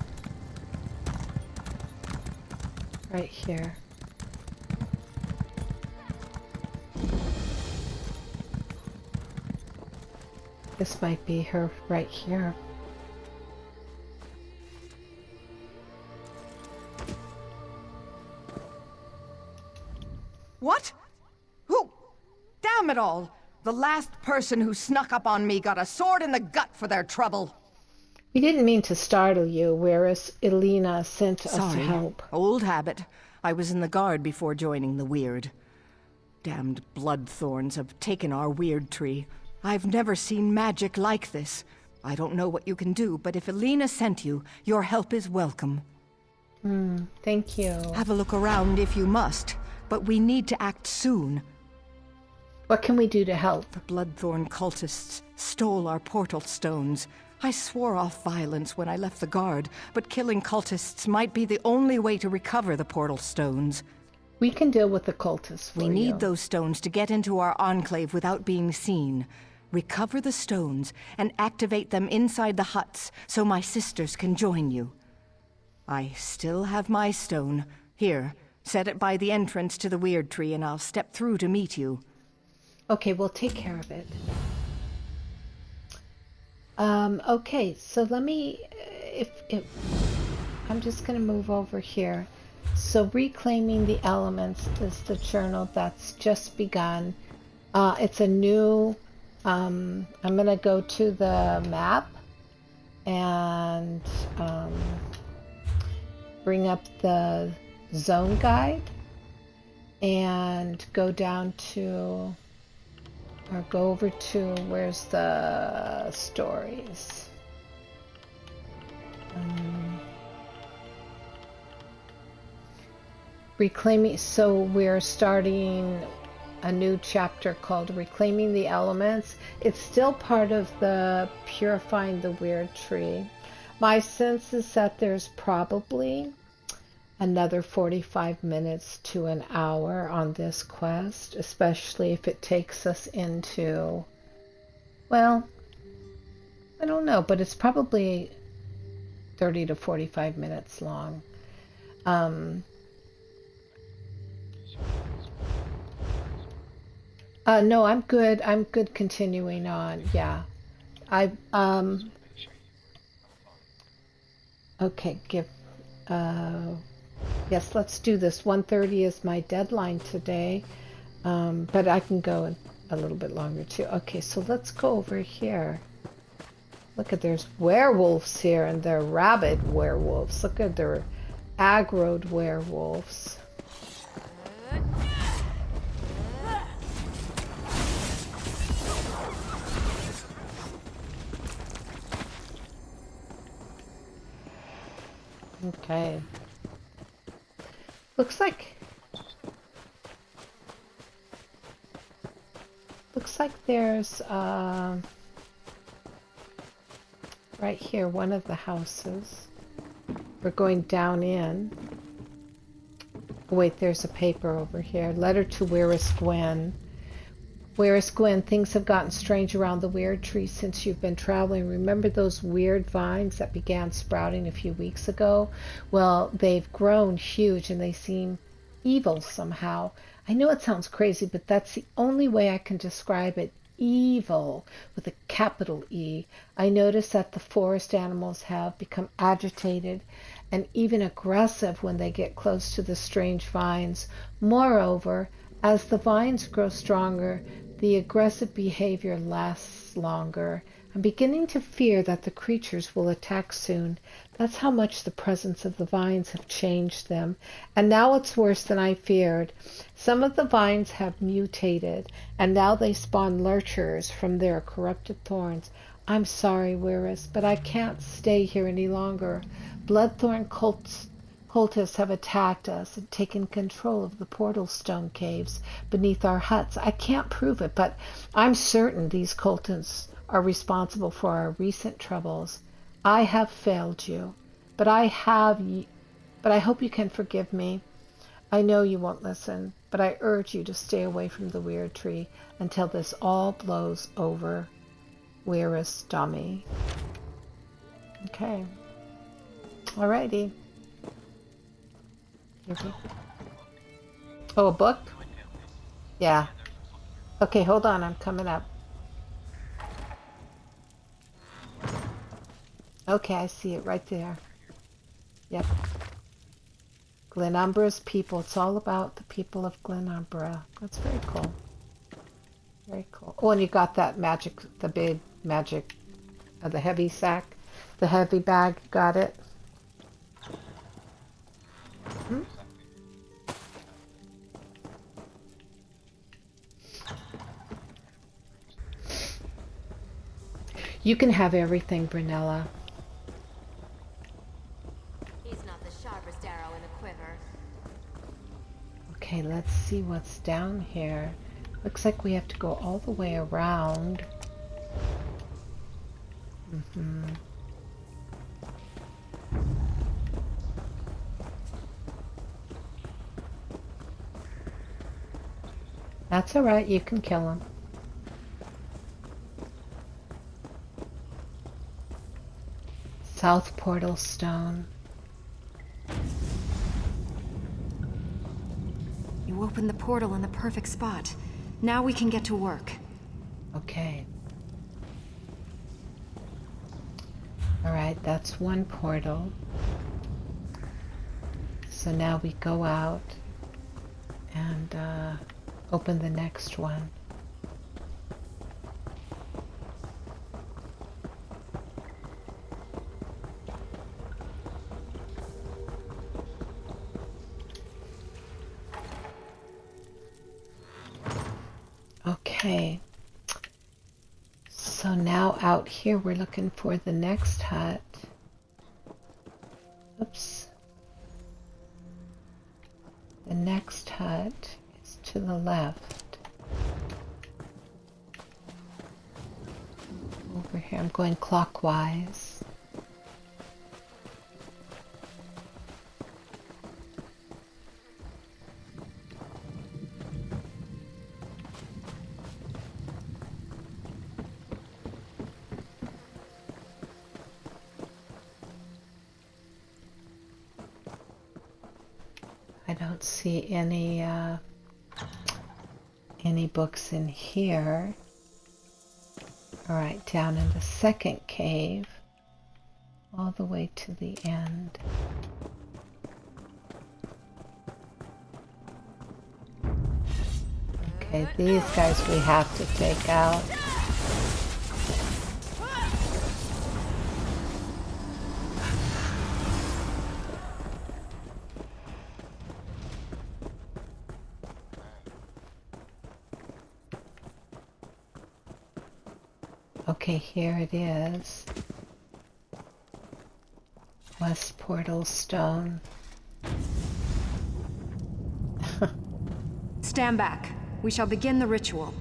Right here. This might be her right here. What? Who? Damn it all! The last person who snuck up on me got a sword in the gut for their trouble. We didn't mean to startle you, whereas Elena sent us to help. Old habit. I was in the guard before joining the Wyrd. Damned bloodthorns have taken our Wyrd Tree. I've never seen magic like this. I don't know what you can do, but if Elena sent you, your help is welcome. Thank you. Have a look around if you must, but we need to act soon. What can we do to help? The Bloodthorn cultists stole our portal stones. I swore off violence when I left the guard, but killing cultists might be the only way to recover the portal stones. We can deal with the cultists for you. We need those stones to get into our enclave without being seen. Recover the stones and activate them inside the huts so my sisters can join you. I still have my stone. Here, set it by the entrance to the Wyrd Tree and I'll step through to meet you. Okay, we'll take care of it. Okay, so let me, I'm just going to move over here. So Reclaiming the Elements is the journal that's just begun. It's a new, I'm going to go to the map and bring up the zone guide and go down to, or go over to, where's the stories? Reclaiming, so we're starting a new chapter called Reclaiming the Elements. It's still part of the Purifying the Wyrd Tree. My sense is that there's probably another 45 minutes to an hour on this quest, especially if it takes us into, well, I don't know, but it's probably 30 to 45 minutes long. No, I'm good. I'm good continuing on. Yeah. Okay, yes, let's do this. 1:30 is my deadline today, but I can go a little bit longer too. Okay, so let's go over here. Look at, there's werewolves here, and they're rabid werewolves. Look at, they're aggroed werewolves. Okay. Looks like there's right here, one of the houses. We're going down in. Oh, wait, there's a paper over here. Letter to Wyrd Gwen. Wyrd Gwen, things have gotten strange around the Wyrd Tree since you've been traveling. Remember those weird vines that began sprouting a few weeks ago? Well, they've grown huge and they seem evil somehow. I know it sounds crazy, but that's the only way I can describe it. Evil with a capital E. I notice that the forest animals have become agitated and even aggressive when they get close to the strange vines. Moreover, as the vines grow stronger, the aggressive behavior lasts longer. I'm beginning to fear that the creatures will attack soon. That's how much the presence of the vines have changed them. And now it's worse than I feared. Some of the vines have mutated, and now they spawn lurchers from their corrupted thorns. I'm sorry, Wyrd, but I can't stay here any longer. Bloodthorn cultists have attacked us and taken control of the portal stone caves beneath our huts. I can't prove it, but I'm certain these cultists are responsible for our recent troubles. I have failed you, but I hope you can forgive me. I know you won't listen, but I urge you to stay away from the Wyrd Tree until this all blows over. Wyrd dummy. Okay. Alrighty. Oh, a book? Yeah. Okay, hold on, I'm coming up. Okay, I see it right there. Yep. Glenumbra's people. It's all about the people of Glenumbra. That's very cool. Very cool. Oh, and you got that magic, the big magic, the heavy sack, the heavy bag. Got it. Hmm? You can have everything, Brunella. He's not the sharpest arrow in the quiver. Okay, let's see what's down here. Looks like we have to go all the way around. That's alright, you can kill him. South Portal Stone. You opened the portal in the perfect spot. Now we can get to work. Okay. Alright, that's one portal. So now we go out and open the next one. Okay, so now out here we're looking for the next hut. Oops. The next hut is to the left. Over here, I'm going clockwise. I don't see any books in here. All right, down in the second cave, all the way to the end. Okay, these guys we have to take out. Okay, here it is. West Portal Stone. Stand back. We shall begin the ritual.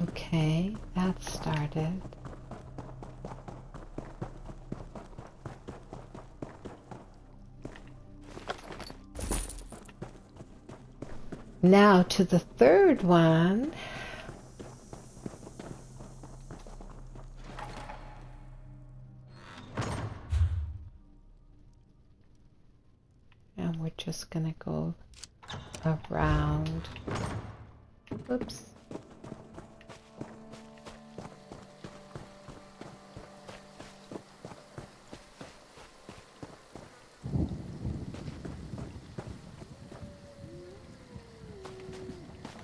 Okay, that started. Now to the third one. And we're just going to go around. Oops.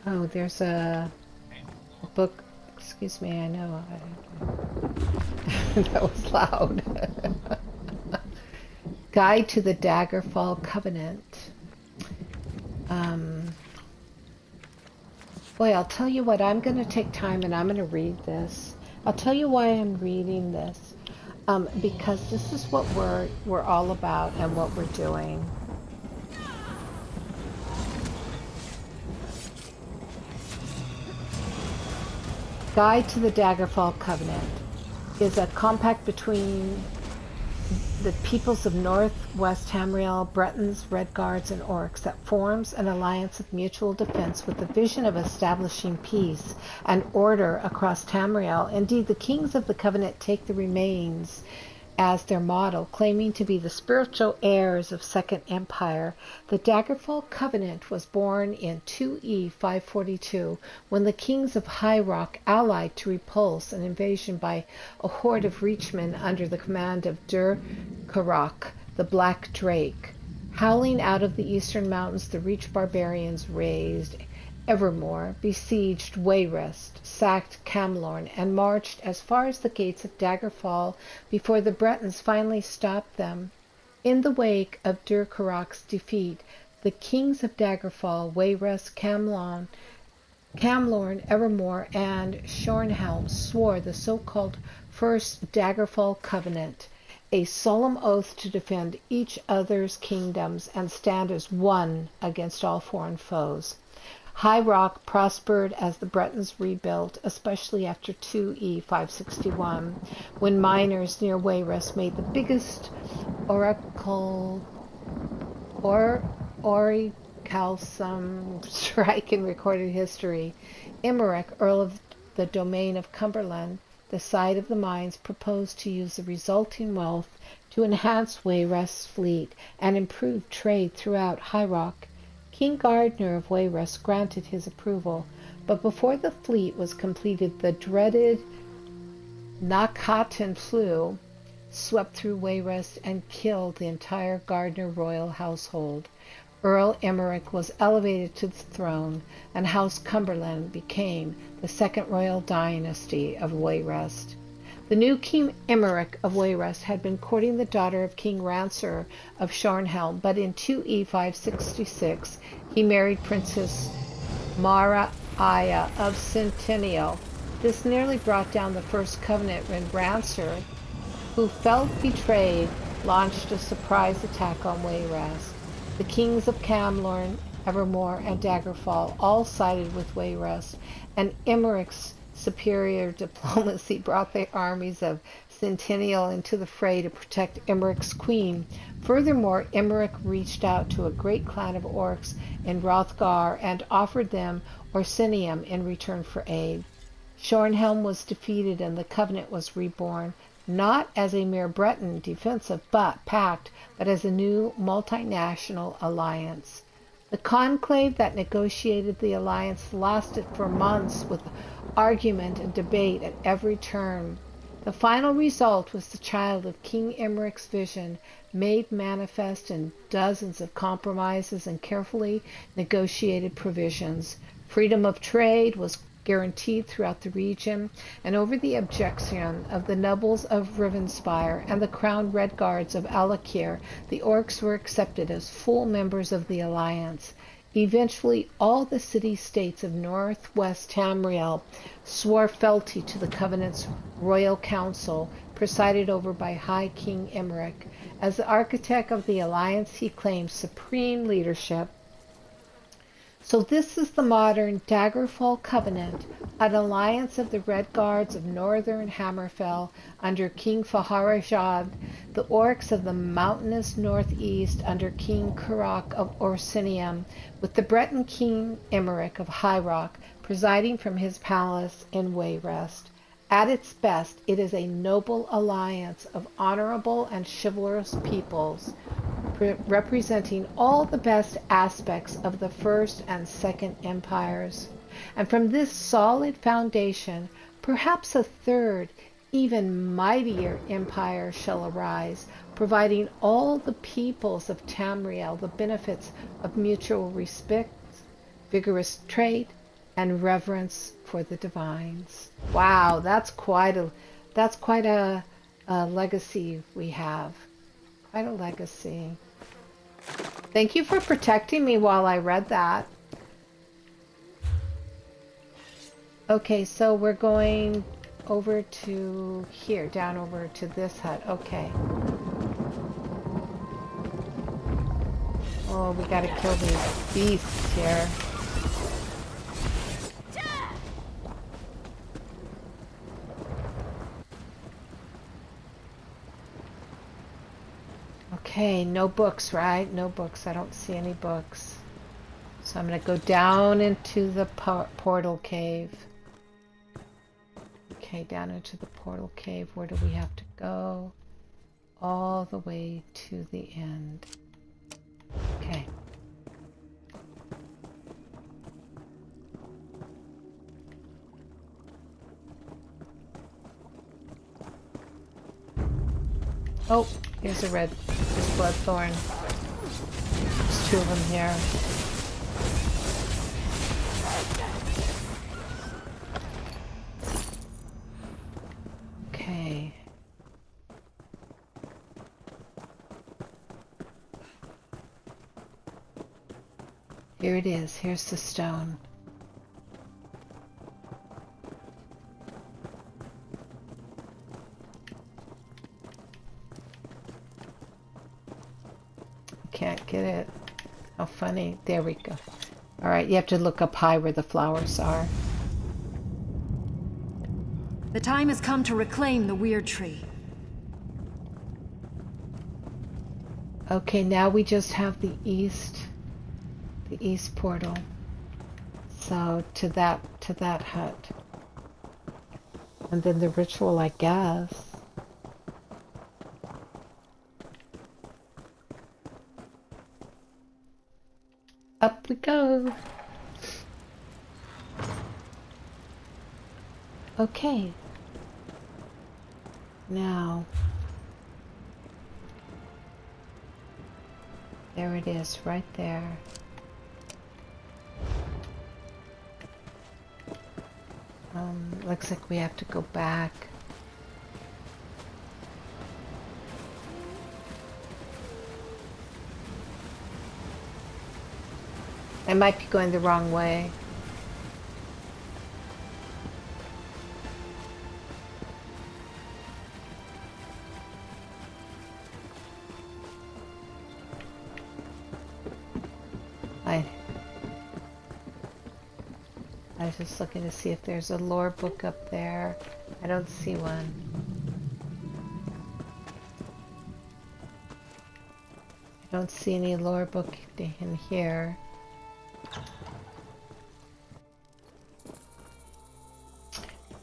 Oh, there's a book. Excuse me, I know. That was loud. Guide to the Daggerfall Covenant. Boy, I'll tell you what, I'm going to take time and I'm going to read this. I'll tell you why I'm reading this. Because this is what we're all about and what we're doing. Guide to the Daggerfall Covenant is a compact between the peoples of Northwest Tamriel, Bretons, Redguards, and Orcs that forms an alliance of mutual defense with the vision of establishing peace and order across Tamriel. Indeed, the kings of the Covenant take the remains as their model, claiming to be the spiritual heirs of Second Empire. The Daggerfall Covenant was born in 2E 542 when the kings of High Rock allied to repulse an invasion by a horde of Reachmen under the command of Dur-Karok, the Black Drake. Howling out of the eastern mountains, the Reach barbarians raised Evermore, besieged Wayrest, sacked Camlorn, and marched as far as the gates of Daggerfall before the Bretons finally stopped them. In the wake of Dur-Karok's defeat, the kings of Daggerfall, Wayrest, Camlorn, Evermore, and Shornhelm swore the so-called First Daggerfall Covenant, a solemn oath to defend each other's kingdoms and stand as one against all foreign foes. High Rock prospered as the Bretons rebuilt, especially after 2E 561, when miners near Wayrest made the biggest orichalcum strike in recorded history. Emmerich, Earl of the Domain of Cumberland, the site of the mines, proposed to use the resulting wealth to enhance Wayrest's fleet and improve trade throughout High Rock. King Gardner of Wayrest granted his approval, but before the fleet was completed, the dreaded Nakhaten flu swept through Wayrest and killed the entire Gardner royal household. Earl Emmerich was elevated to the throne, and House Cumberland became the second royal dynasty of Wayrest. The new King Emmerich of Wayrest had been courting the daughter of King Rancer of Shornhelm, but in 2E 566 he married Princess Mara-Aya of Centennial. This nearly brought down the First Covenant when Rancer, who felt betrayed, launched a surprise attack on Wayrest. The kings of Camlorn, Evermore, and Daggerfall all sided with Wayrest, and Emmerich's superior diplomacy brought the armies of Centennial into the fray to protect Emmerich's queen. Furthermore, Emmerich reached out to a great clan of orcs in Hrothgar and offered them Orsinium in return for aid. Shornhelm was defeated and the Covenant was reborn. not as a mere Breton defensive pact, but as a new multinational alliance. The conclave that negotiated the alliance lasted for months with argument and debate at every turn. The final result was the child of King Emmerich's vision, made manifest in dozens of compromises and carefully negotiated provisions. Freedom of trade was guaranteed throughout the region, and over the objection of the nobles of Rivenspire and the crowned Red Guards of Alakir, the orcs were accepted as full members of the alliance. Eventually, all the city-states of northwest Tamriel swore fealty to the Covenant's royal council, presided over by High King Emmerich. As the architect of the alliance, he claimed supreme leadership. So this is the modern Daggerfall Covenant, an alliance of the Red Guards of northern Hammerfell under King Faharajad, the orcs of the mountainous northeast under King Kurak of Orsinium, with the Breton King Emmerich of High Rock presiding from his palace in Wayrest. At its best, it is a noble alliance of honorable and chivalrous peoples, representing all the best aspects of the First and Second Empires. And from this solid foundation, perhaps a third, even mightier empire shall arise, providing all the peoples of Tamriel the benefits of mutual respect, vigorous trade, and reverence for the divines. Wow, that's quite a legacy we have. Quite a legacy. Thank you for protecting me while I read that. Okay, so we're going over to here, down over to this hut. Okay. Oh, we gotta kill these beasts here. Okay, no books, right? No books. I don't see any books. So I'm going to go down into the portal cave. Okay, down into the portal cave. Where do we have to go? All the way to the end. Okay. Oh, here's a bloodthorn. There's two of them here. Okay. Here it is. Here's the stone. Can't get it. How funny. There we go. Alright, you have to look up high where the flowers are. The time has come to reclaim the Wyrd Tree. Okay, now we just have the east portal. So to that hut. And then the ritual, I guess. Up we go. Okay. Now, there it is, right there. Looks like we have to go back. I might be going the wrong way. I was just looking to see if there's a lore book up there. I don't see one. I don't see any lore book in here.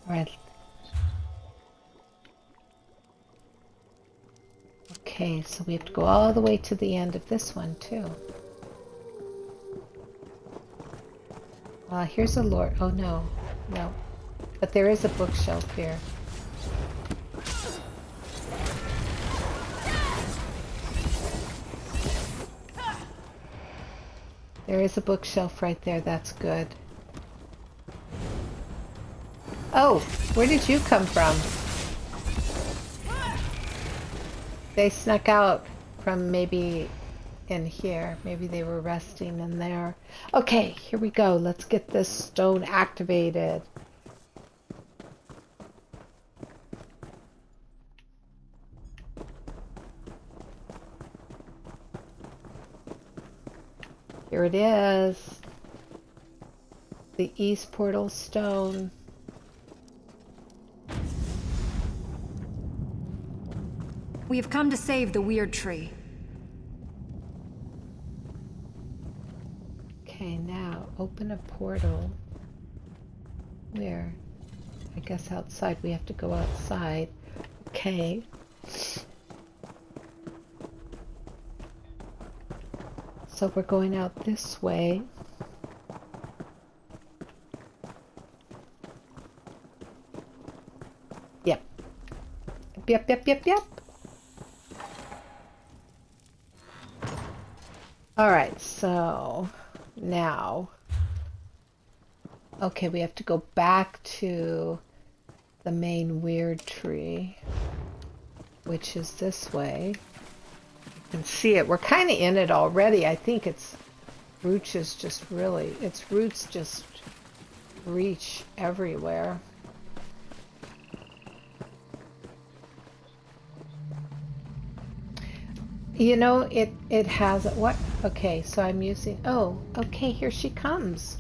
Alright. Okay, so we have to go all the way to the end of this one, too. Here's a lord. Oh, no. No. But there is a bookshelf here. There is a bookshelf right there. That's good. Oh, where did you come from? They snuck out from maybe in here. Maybe they were resting in there. Okay, here we go. Let's get this stone activated. Here it is. The East Portal Stone. We have come to save the Wyrd Tree. Okay, now open a portal. Where? I guess outside. We have to go outside. Okay. So we're going out this way. Yep. Yep. Alright, so now, okay, we have to go back to the main Wyrd Tree, which is this way. You can see it. We're kind of in it already. I think its roots just reach everywhere. You know, it has what? Okay, so I'm using. Oh, okay. Here she comes.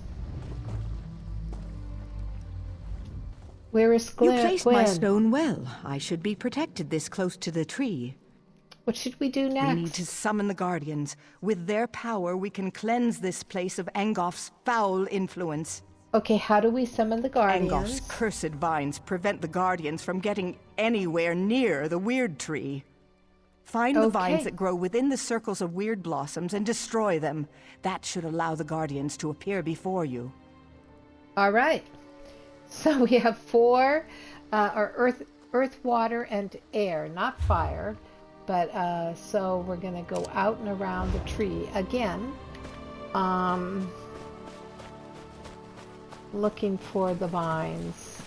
Where is Gwen? You placed my stone well. I should be protected this close to the tree. What should we do next? We need to summon the Guardians. With their power, we can cleanse this place of Angoff's foul influence. Okay, how do we summon the Guardians? Angoff's cursed vines prevent the Guardians from getting anywhere near the Wyrd Tree. Find the vines that grow within the circles of Wyrd blossoms and destroy them. That should allow the Guardians to appear before you. All right. So we have 4, earth, water, and air, not fire. But so we're going to go out and around the tree again. Looking for the vines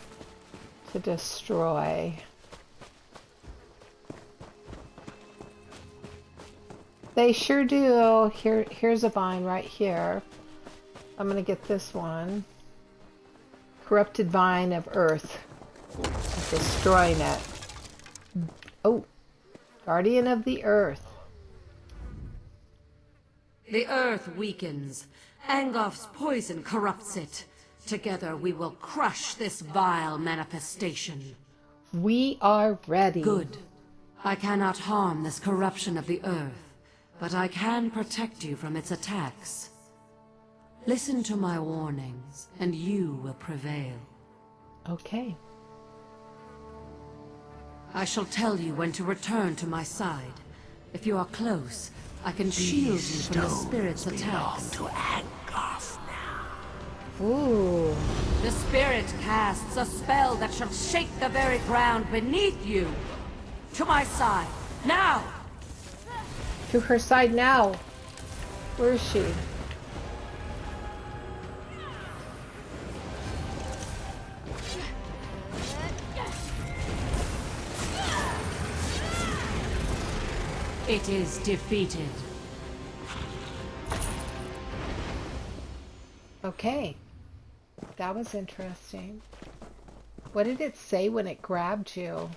to destroy. They sure do. Here's a vine right here. I'm going to get this one. Corrupted vine of earth. Destroying it. Oh. Guardian of the earth. The earth weakens. Angoff's poison corrupts it. Together we will crush this vile manifestation. We are ready. Good. I cannot harm this corruption of the earth, but I can protect you from its attacks. Listen to my warnings, and you will prevail. Okay. I shall tell you when to return to my side. If you are close, I can shield you from the spirit's attacks. To Angoff now. Ooh. The spirit casts a spell that shall shake the very ground beneath you. To my side, now! To her side now. Where is she? It is defeated. Okay. That was interesting. What did it say when it grabbed you?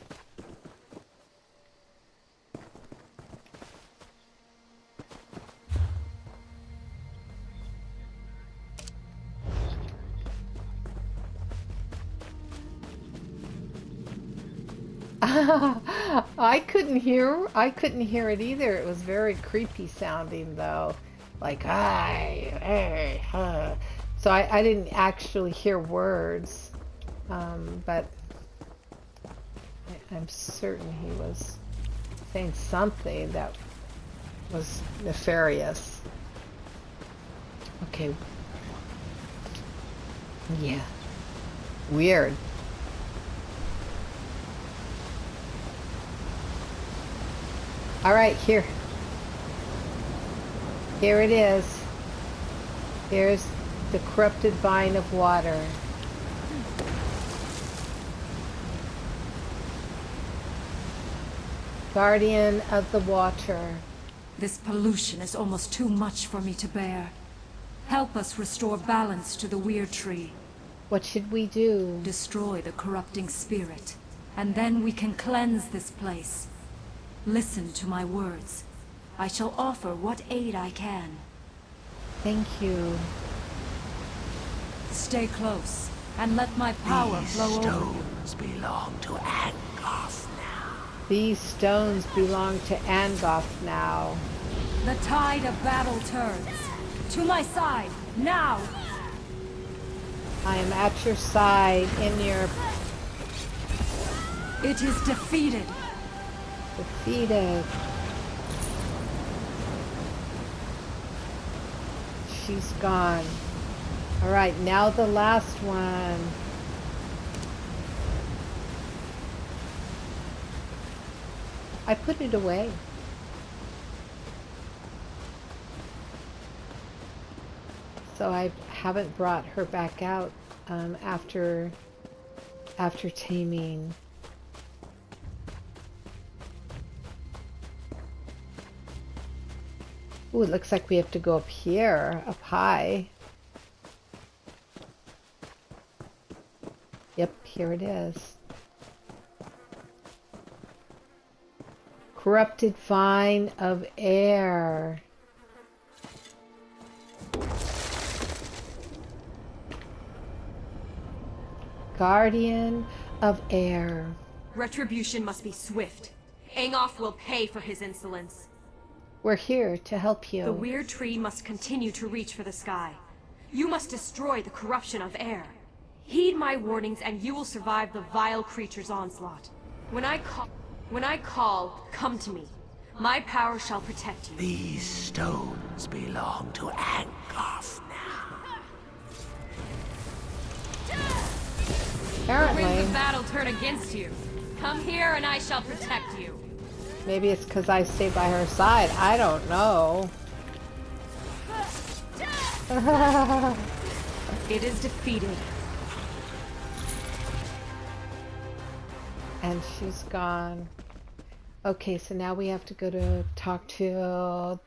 I couldn't hear it either. It was very creepy sounding though. Like so I didn't actually hear words. But I'm certain he was saying something that was nefarious. Okay. Yeah. Weird. All right, here. Here it is. Here's the corrupted vine of water. Guardian of the water. This pollution is almost too much for me to bear. Help us restore balance to the Wyrd Tree. What should we do? Destroy the corrupting spirit, and then we can cleanse this place. Listen to my words. I shall offer what aid I can. Thank you. Stay close, and let my power flow over you. These stones belong to Angoth now. These stones belong to Angoth now. The tide of battle turns. To my side, now! I am at your side, in your... It is defeated. Defeated. She's gone. Alright, now the last one. I put it away. So I haven't brought her back out after taming. Ooh, it looks like we have to go up here, up high. Yep, here it is. Corrupted vine of air. Guardian of air. Retribution must be swift. Angoth will pay for his insolence. We're here to help you. The Wyrd Tree must continue to reach for the sky. You must destroy the corruption of air. Heed my warnings and you will survive the vile creature's onslaught. When I call, come to me. My power shall protect you. These stones belong to Angoth now. Apparently. The winds of battle turn against you. Come here and I shall protect you. Maybe it's because I stay by her side. I don't know. It is defeated. And she's gone. Okay, so now we have to go to talk to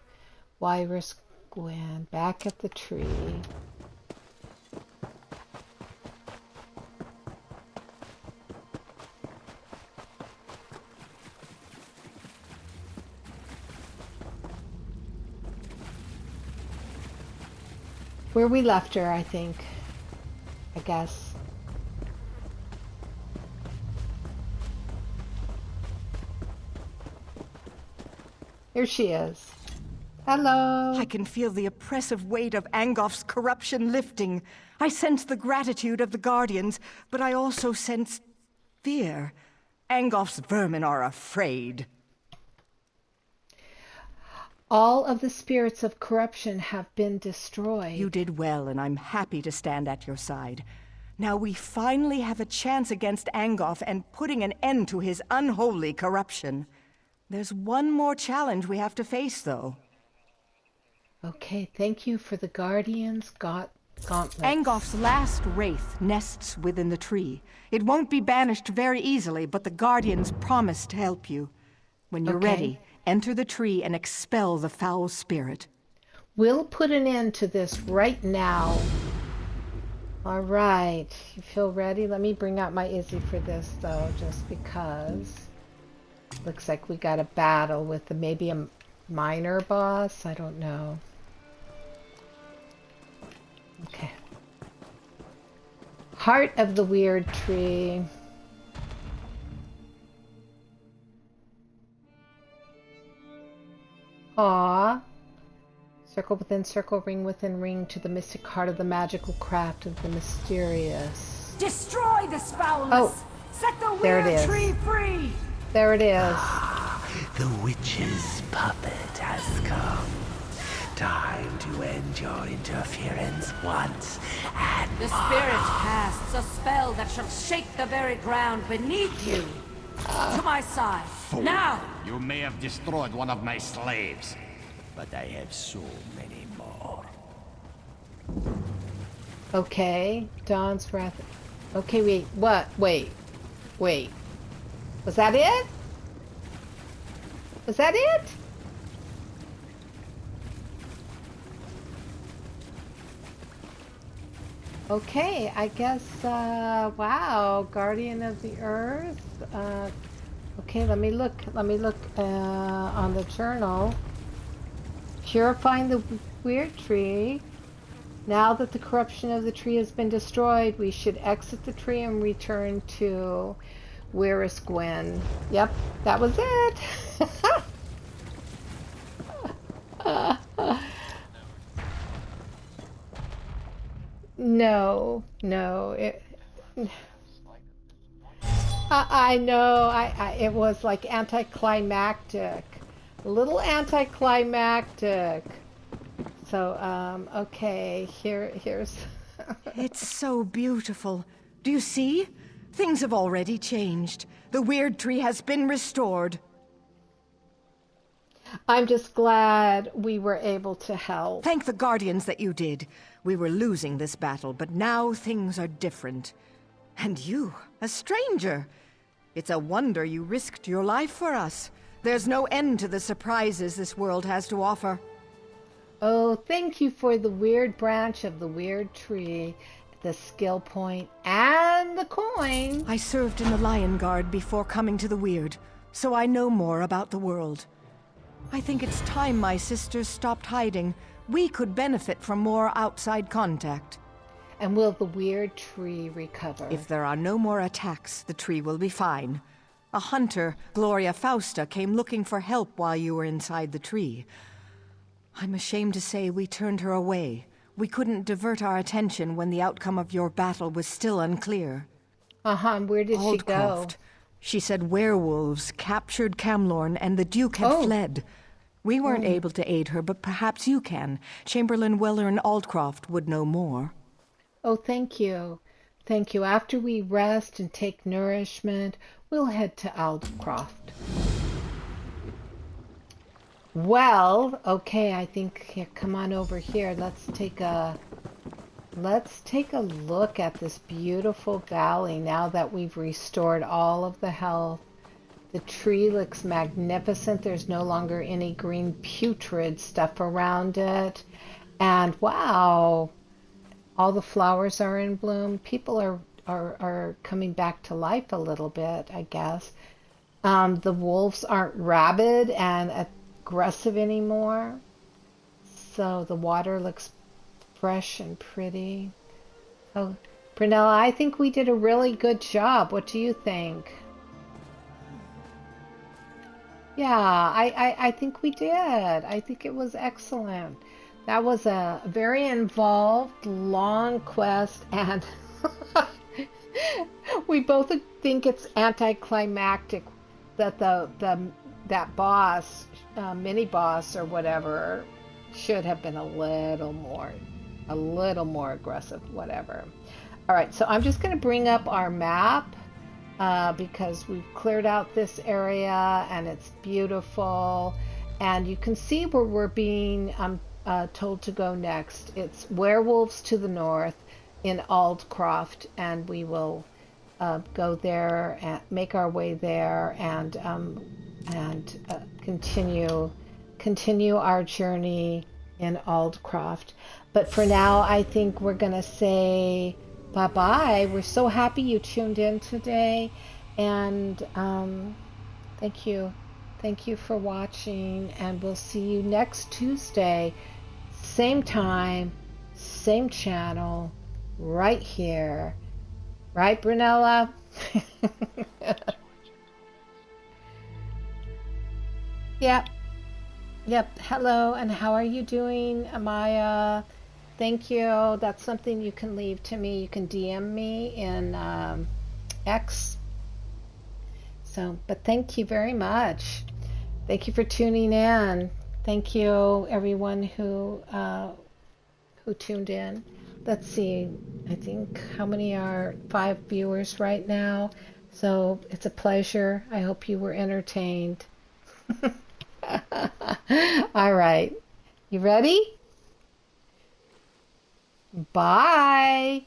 Wyrd Gwen back at the tree. Where we left her, I think. I guess. Here she is. Hello. I can feel the oppressive weight of Angoth's corruption lifting. I sense the gratitude of the Guardians, but I also sense fear. Angoth's vermin are afraid. All of the spirits of corruption have been destroyed. You did well, and I'm happy to stand at your side. Now we finally have a chance against Angoth and putting an end to his unholy corruption. There's one more challenge we have to face, though. Okay, thank you for the Guardians' gauntlets. Angoth's last wraith nests within the tree. It won't be banished very easily, but the Guardians promise to help you. When you're ready, enter the tree and expel the foul spirit. We'll put an end to this right now. All right, you feel ready? Let me bring out my Izzy for this, though, just because. Looks like we got a battle with maybe a minor boss. I don't know. Okay. Heart of the Wyrd Tree. Aww. Circle within circle, ring within ring, to the mystic heart of the magical craft of the mysterious. Destroy this foulness! Oh, Set the there it Wyrd is. Tree free! There it is. The witch's puppet has come. Time to end your interference once and The spirit casts a spell that shall shake the very ground beneath you. To my side. Now! You may have destroyed one of my slaves, but I have so many more. Okay, Dawn's Wrath. Okay, wait, what? Wait. Was that it? Was that it? Okay, I guess, wow, Guardian of the Earth. Okay, let me look on the journal. Purifying the Wyrd Tree. Now that the corruption of the tree has been destroyed, we should exit the tree and return to Gwen. Yep, that was it. No, I know. It was like anticlimactic, a little anticlimactic. So, okay, here's. It's so beautiful. Do you see? Things have already changed. The Wyrd Tree has been restored. I'm just glad we were able to help. Thank the Guardians that you did. We were losing this battle, but now things are different. And you, a stranger. It's a wonder you risked your life for us. There's no end to the surprises this world has to offer. Oh, thank you for the Wyrd branch of the Wyrd Tree, the skill point, and the coin. I served in the Lion Guard before coming to the Wyrd, so I know more about the world. I think it's time my sisters stopped hiding. We could benefit from more outside contact. And will the Wyrd Tree recover? If there are no more attacks, the tree will be fine. A hunter, Gloria Fausta, came looking for help while you were inside the tree. I'm ashamed to say we turned her away. We couldn't divert our attention when the outcome of your battle was still unclear. And where did she go? She said werewolves captured Camlorn and the Duke had fled. We weren't able to aid her, but perhaps you can. Chamberlain Weller and Aldcroft would know more. Oh, thank you. Thank you. After we rest and take nourishment, we'll head to Aldcroft. Well, okay, I think, here, come on over here. Let's take a look at this beautiful valley now that we've restored all of the health. The tree looks magnificent. There's no longer any green putrid stuff around it. And wow, all the flowers are in bloom. People are coming back to life a little bit, I guess. The wolves aren't rabid and aggressive anymore. So the water looks fresh and pretty. Oh, Brunella, I think we did a really good job. What do you think? Yeah, I think we did. I think it was excellent. That was a very involved, long quest, and we both think it's anticlimactic that that boss, mini boss or whatever, should have been a little more aggressive, whatever. All right, so I'm just going to bring up our map. Because we've cleared out this area and it's beautiful, and you can see where we're being told to go next. It's werewolves to the north in Aldcroft, and we will go there and make our way there and continue our journey in Aldcroft. But for now, I think we're gonna say bye-bye. We're so happy you tuned in today, and thank you for watching, and we'll see you next Tuesday, same time, same channel, right here, right, Brunella? Yep. Hello, and how are you doing, Amaya? Thank you. That's something you can leave to me. You can DM me in X. So, but thank you very much. Thank you for tuning in. Thank you, everyone who tuned in. Let's see. I think how many are 5 viewers right now. So it's a pleasure. I hope you were entertained. All right. You ready? Bye.